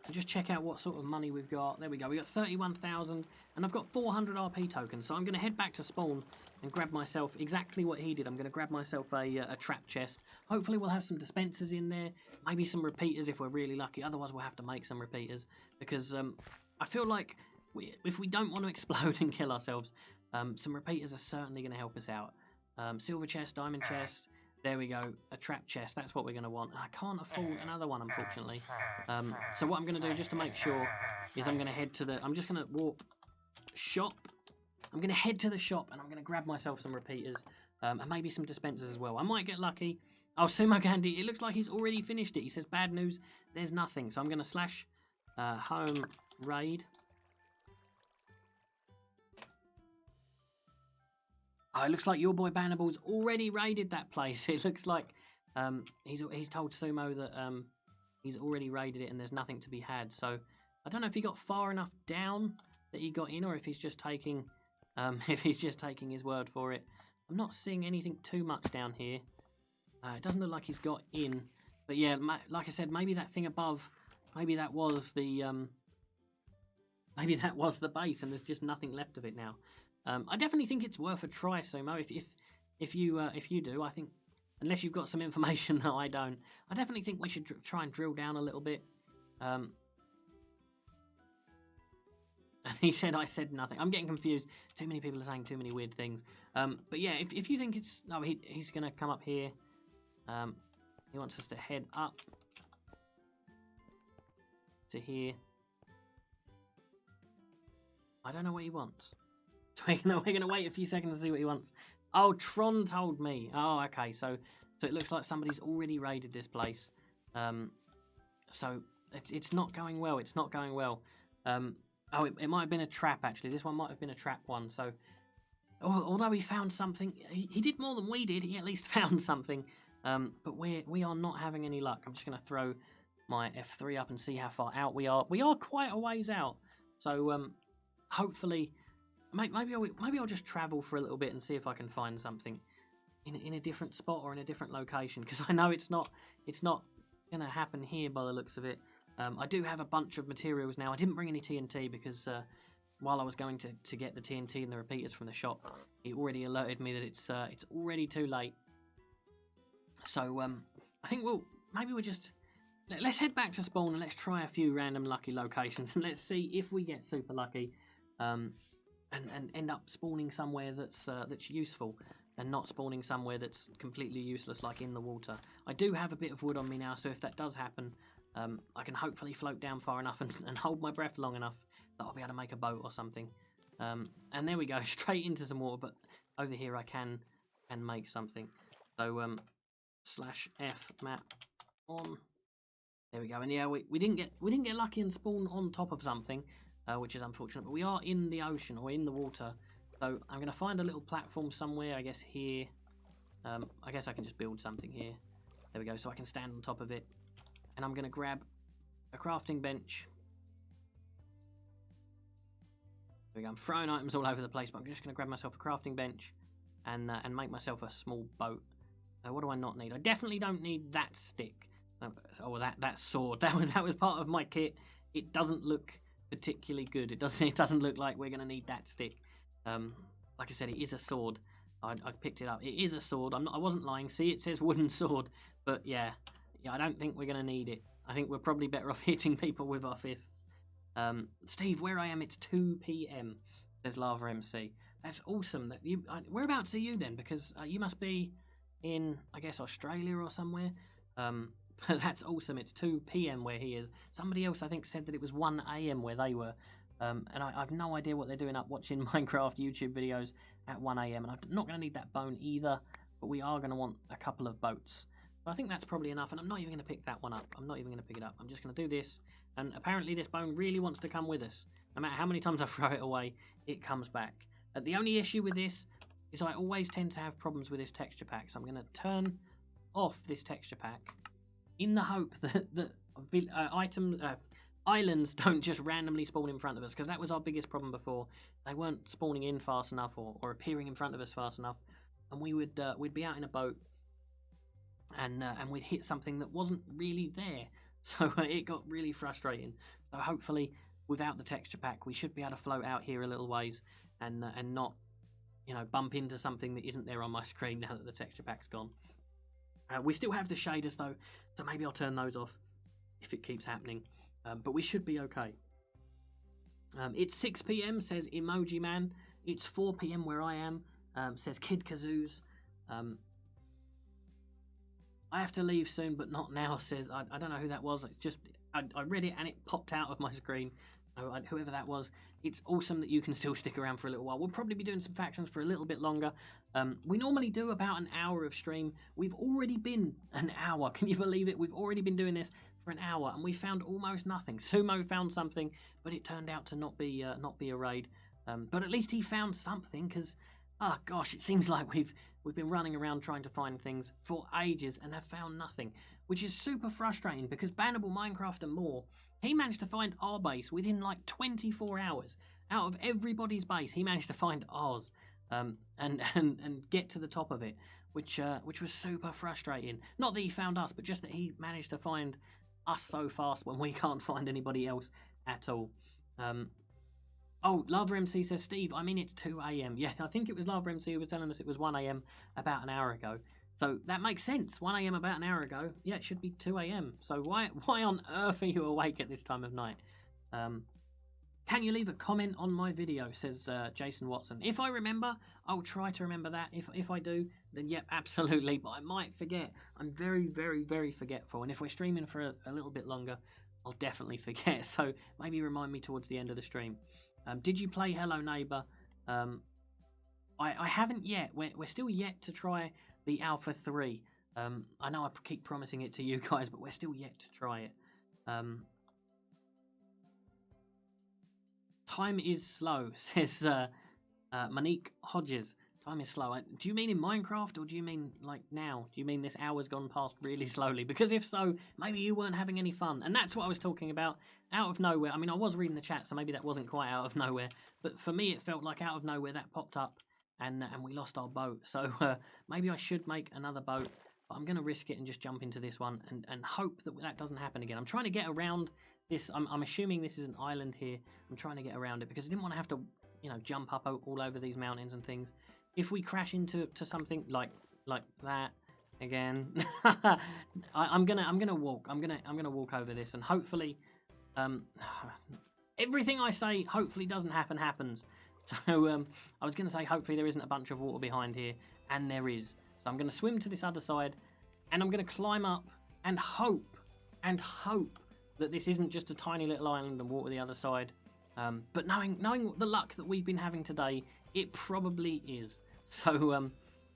And just check out what sort of money we've got. There we go. We got 31,000. And I've got 400 RP tokens. So I'm going to head back to spawn and grab myself exactly what he did. I'm going to grab myself a trap chest. Hopefully we'll have some dispensers in there. Maybe some repeaters if we're really lucky. Otherwise we'll have to make some repeaters. Because I feel like if we don't want to explode and kill ourselves, some repeaters are certainly going to help us out. Silver chest, diamond chest, there we go, a trap chest, that's what we're going to want. I can't afford another one, unfortunately. So what I'm going to do, just to make sure, is I'm going to head to I'm just going to warp shop. I'm going to head to the shop and I'm going to grab myself some repeaters and maybe some dispensers as well. I might get lucky. Oh, Sumo Candy, it looks like he's already finished it. He says, bad news, there's nothing. So I'm going to slash home raid. Oh, it looks like your boy Bannible's already raided that place. It looks like he's told Sumo that he's already raided it and there's nothing to be had. So I don't know if he got far enough down that he got in, or if he's just taking his word for it. I'm not seeing anything too much down here. It doesn't look like he's got in. But yeah, like I said, maybe that thing above, maybe that was the base, and there's just nothing left of it now. I definitely think it's worth a try, Sumo. if you do, I think, unless you've got some information that I don't, I definitely think we should try and drill down a little bit. And he said I said nothing. I'm getting confused. Too many people are saying too many weird things. But yeah, if you think it's... No, he's going to come up here. He wants us to head up to here. I don't know what he wants. We're gonna wait a few seconds to see what he wants. Oh, Tron told me. Oh, okay. So it looks like somebody's already raided this place. So it's not going well. It's not going well. Oh, it might have been a trap actually. This one might have been a trap one. So although he found something, he did more than we did. He at least found something. But we are not having any luck. I'm just gonna throw my F3 up and see how far out we are. We are quite a ways out. So hopefully, maybe I'll just travel for a little bit and see if I can find something in a different spot or in a different location, because I know it's not gonna happen here by the looks of it. I do have a bunch of materials now. I didn't bring any TNT because while I was going to get the TNT and the repeaters from the shop, he already alerted me that it's already too late. So I think we'll just let's head back to spawn and let's try a few random lucky locations and let's see if we get super lucky. And end up spawning somewhere that's useful and not spawning somewhere that's completely useless, like in the water. I do have a bit of wood on me now, so if that does happen, I can hopefully float down far enough and hold my breath long enough that I'll be able to make a boat or something. And there we go, straight into some water, but over here I can make something. So /F map on. There we go. And yeah, we didn't get lucky and spawn on top of something. Which is unfortunate, but we are in the ocean or in the water, so I'm going to find a little platform somewhere, I guess here. I guess I can just build something here. There we go, so I can stand on top of it, and I'm going to grab a crafting bench. There we go. I'm throwing items all over the place, but I'm just going to grab myself a crafting bench and make myself a small boat. What do I not need? I definitely don't need that stick. Oh, that sword. That was part of my kit. It doesn't look particularly good. It doesn't look like we're going to need that stick. Like I said, it is a sword. I picked it up. It is a sword. I wasn't lying. See, it says wooden sword. But yeah, I don't think we're going to need it. I think we're probably better off hitting people with our fists. Steve, where I am, it's 2 p.m. says Lava MC. That's awesome. That you. Whereabouts are you then? Because you must be in, I guess, Australia or somewhere. That's awesome. It's 2 p.m. where he is. Somebody else, I think, said that it was 1 a.m. where they were. And I've no idea what they're doing up watching Minecraft YouTube videos at 1 a.m. And I'm not going to need that bone either, but we are going to want a couple of boats. So I think that's probably enough, and I'm not even going to pick that one up. I'm not even going to pick it up. I'm just going to do this, and apparently this bone really wants to come with us. No matter how many times I throw it away, it comes back. The only issue with this is I always tend to have problems with this texture pack, so I'm going to turn off this texture pack in the hope that islands don't just randomly spawn in front of us, because that was our biggest problem before. They weren't spawning in fast enough or appearing in front of us fast enough, and we'd be out in a boat and we'd hit something that wasn't really there, so it got really frustrating. So hopefully without the texture pack we should be able to float out here a little ways and not, bump into something that isn't there on my screen now that the texture pack's gone. We still have the shaders though, so maybe I'll turn those off if it keeps happening. But we should be okay. It's 6 p.m. says Emoji Man. It's 4 p.m. where I am. Says Kid Kazoos. I have to leave soon, but not now. Says I don't know who that was. I read it and it popped out of my screen. So whoever that was, it's awesome that you can still stick around for a little while. We'll probably be doing some factions for a little bit longer. We normally do about an hour of stream. We've already been an hour. Can you believe it? We've already been doing this for an hour, and we found almost nothing. Sumo found something, but it turned out to not be a raid. But at least he found something, because, oh gosh, it seems like we've been running around trying to find things for ages and have found nothing, which is super frustrating, because Bannable Minecraft and more, he managed to find our base within like 24 hours. Out of everybody's base, he managed to find ours, and get to the top of it, which was super frustrating. Not that he found us, but just that he managed to find us so fast when we can't find anybody else at all. Oh, Lava MC says, Steve, I mean it's 2 a.m. Yeah, I think it was Lava MC who was telling us it was 1 a.m. about an hour ago. So that makes sense. 1 a.m. about an hour ago. Yeah, it should be 2 a.m. So why on earth are you awake at this time of night? Can you leave a comment on my video, says Jason Watson. If I remember, I'll try to remember that. If I do, then yep, absolutely. But I might forget. I'm very, very, very forgetful. And if we're streaming for a little bit longer, I'll definitely forget. So maybe remind me towards the end of the stream. Did you play Hello Neighbor? I haven't yet. We're still yet to try the Alpha 3. I know I keep promising it to you guys, but we're still yet to try it. Time is slow, says Monique Hodges. Time is slow. Do you mean in Minecraft, or do you mean like now? Do you mean this hour's gone past really slowly? Because if so, maybe you weren't having any fun. And that's what I was talking about. Out of nowhere. I mean, I was reading the chat, so maybe that wasn't quite out of nowhere. But for me, it felt like out of nowhere that popped up, and we lost our boat. So maybe I should make another boat. But I'm going to risk it and just jump into this one and hope that doesn't happen again. I'm trying to get around this. I'm assuming this is an island here. I'm trying to get around it because I didn't want to have to, jump up all over these mountains and things. If we crash into something like that again, I'm gonna walk. I'm gonna walk over this, and hopefully, everything I say hopefully doesn't happens. So I was gonna say hopefully there isn't a bunch of water behind here, and there is. So I'm gonna swim to this other side, and I'm gonna climb up and hope that this isn't just a tiny little island and water the other side. But knowing the luck that we've been having today, it probably is. So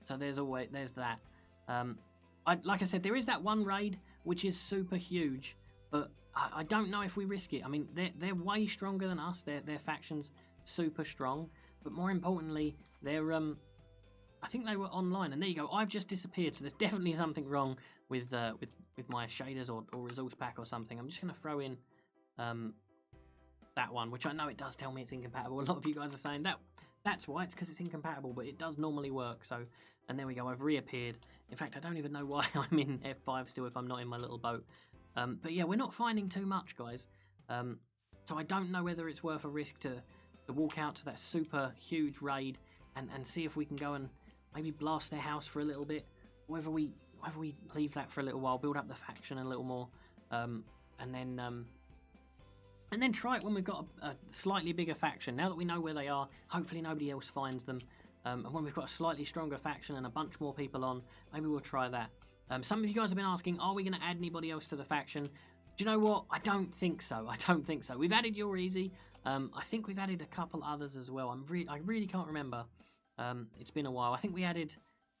there's that. Like I said, there is that one raid which is super huge, but I don't know if we risk it. I mean, they're way stronger than us. Their faction's super strong, but more importantly, they're I think they were online, and there you go. I've just disappeared, so there's definitely something wrong with my shaders or resource pack or something. I'm just gonna throw in that one, which I know it does tell me it's incompatible. A lot of you guys are saying that's why, it's because it's incompatible, but it does normally work. So, and there we go, I've reappeared. In fact, I don't even know why I'm in F5 still if I'm not in my little boat. But yeah, we're not finding too much, guys. So I don't know whether it's worth a risk to walk out to that super huge raid and see if we can go and maybe blast their house for a little bit, whether we leave that for a little while, build up the faction a little more, and then try it when we've got a slightly bigger faction. Now that we know where they are, hopefully nobody else finds them. And when we've got a slightly stronger faction and a bunch more people on, maybe we'll try that. Some of you guys have been asking, are we going to add anybody else to the faction? Do you know what? I don't think so. We've added You're Easy. I think we've added a couple others as well. I really can't remember. It's been a while. I think we added...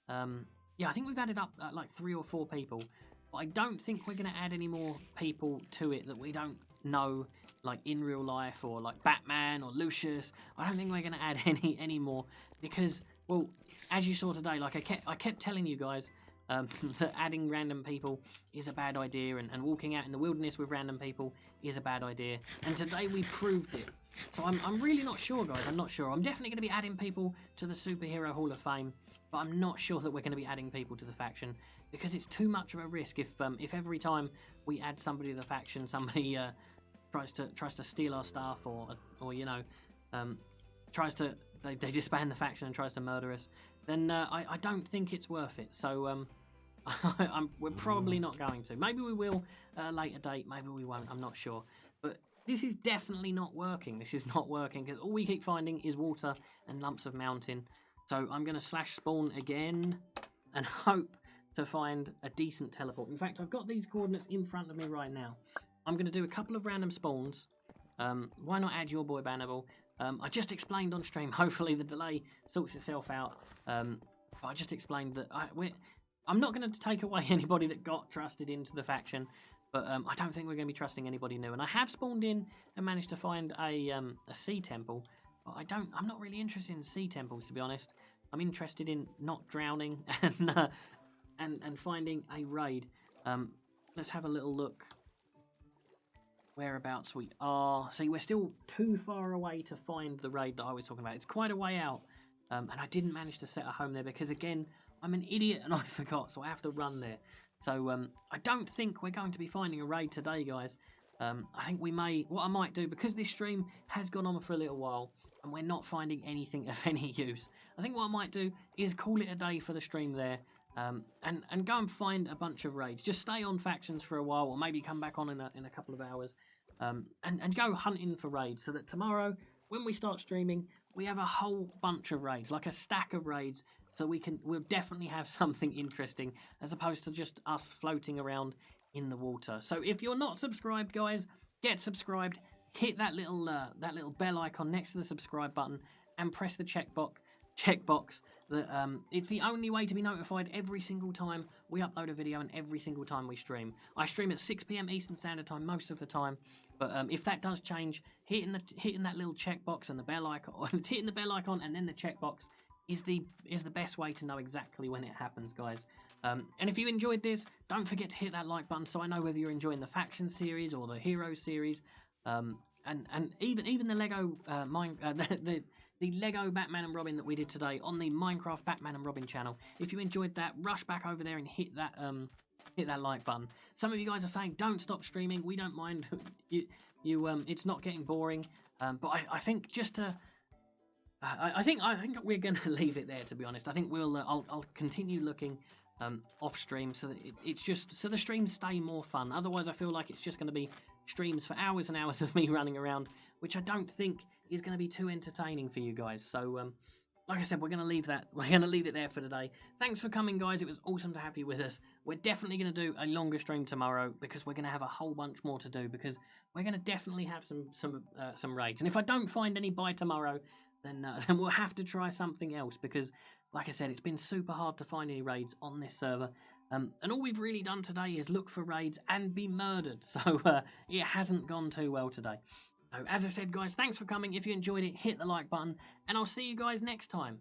I think we've added up like 3 or 4 people. But I don't think we're going to add any more people to it that we don't know, like in real life, or like Batman or Lucius. I don't think we're going to add any more because, well, as you saw today, like I kept telling you guys that adding random people is a bad idea, and walking out in the wilderness with random people is a bad idea. And today we proved it. So I'm really not sure, guys. I'm not sure. I'm definitely going to be adding people to the Superhero Hall of Fame, but I'm not sure that we're going to be adding people to the faction because it's too much of a risk. If every time we add somebody to the faction, somebody tries to steal our stuff, or they disband the faction and tries to murder us, then I don't think it's worth it. So we're probably not going to. Maybe we will at a later date. Maybe we won't. I'm not sure. But this is definitely not working. This is not working because all we keep finding is water and lumps of mountain. So I'm going to /spawn again and hope to find a decent teleport. In fact, I've got these coordinates in front of me right now. I'm going to do a couple of random spawns. Why not add your boy Bannable? I just explained on stream. Hopefully the delay sorts itself out. But I just explained that I'm not going to take away anybody that got trusted into the faction. But I don't think we're going to be trusting anybody new. And I have spawned in and managed to find a sea temple. But I'm not really interested in sea temples, to be honest. I'm interested in not drowning and finding a raid. Let's have a little look whereabouts we are. See, we're still too far away to find the raid that I was talking about. It's quite a way out, and I didn't manage to set a home there because, again, I'm an idiot and I forgot, so I have to run there. So I don't think we're going to be finding a raid today, guys. I think what I might do, because this stream has gone on for a little while and we're not finding anything of any use, I think what I might do is call it a day for the stream there. And go and find a bunch of raids. Just stay on factions for a while, or maybe come back on in a couple of hours, and go hunting for raids, so that tomorrow, when we start streaming, we have a whole bunch of raids, like a stack of raids, so we'll definitely have something interesting, as opposed to just us floating around in the water. So if you're not subscribed, guys, get subscribed. Hit that little bell icon next to the subscribe button, and press the checkbox that it's the only way to be notified every single time we upload a video and every single time we stream. I stream at 6 p.m. Eastern Standard Time most of the time, but if that does change, hitting that little checkbox and the bell icon, hitting the bell icon and then the checkbox is the best way to know exactly when it happens, guys. And if you enjoyed this, don't forget to hit that like button so I know whether you're enjoying the faction series or the hero series. And even the Lego the Lego Batman and Robin that we did today on the Minecraft Batman and Robin channel. If you enjoyed that, rush back over there and hit that like button. Some of you guys are saying don't stop streaming. We don't mind. It's not getting boring. But I think just to I think we're going to leave it there, to be honest. I think I'll continue looking off stream so that it's just so the streams stay more fun. Otherwise, I feel like it's just going to be streams for hours and hours of me running around, which I don't think is going to be too entertaining for you guys. So, like I said, we're going to leave it there for today. Thanks for coming, guys. It was awesome to have you with us. We're definitely going to do a longer stream tomorrow, because we're going to have a whole bunch more to do, because we're going to definitely have some raids. And if I don't find any by tomorrow, then we'll have to try something else, because, like I said, it's been super hard to find any raids on this server. And all we've really done today is look for raids and be murdered. So it hasn't gone too well today. So as I said, guys, thanks for coming. If you enjoyed it, hit the like button, and I'll see you guys next time.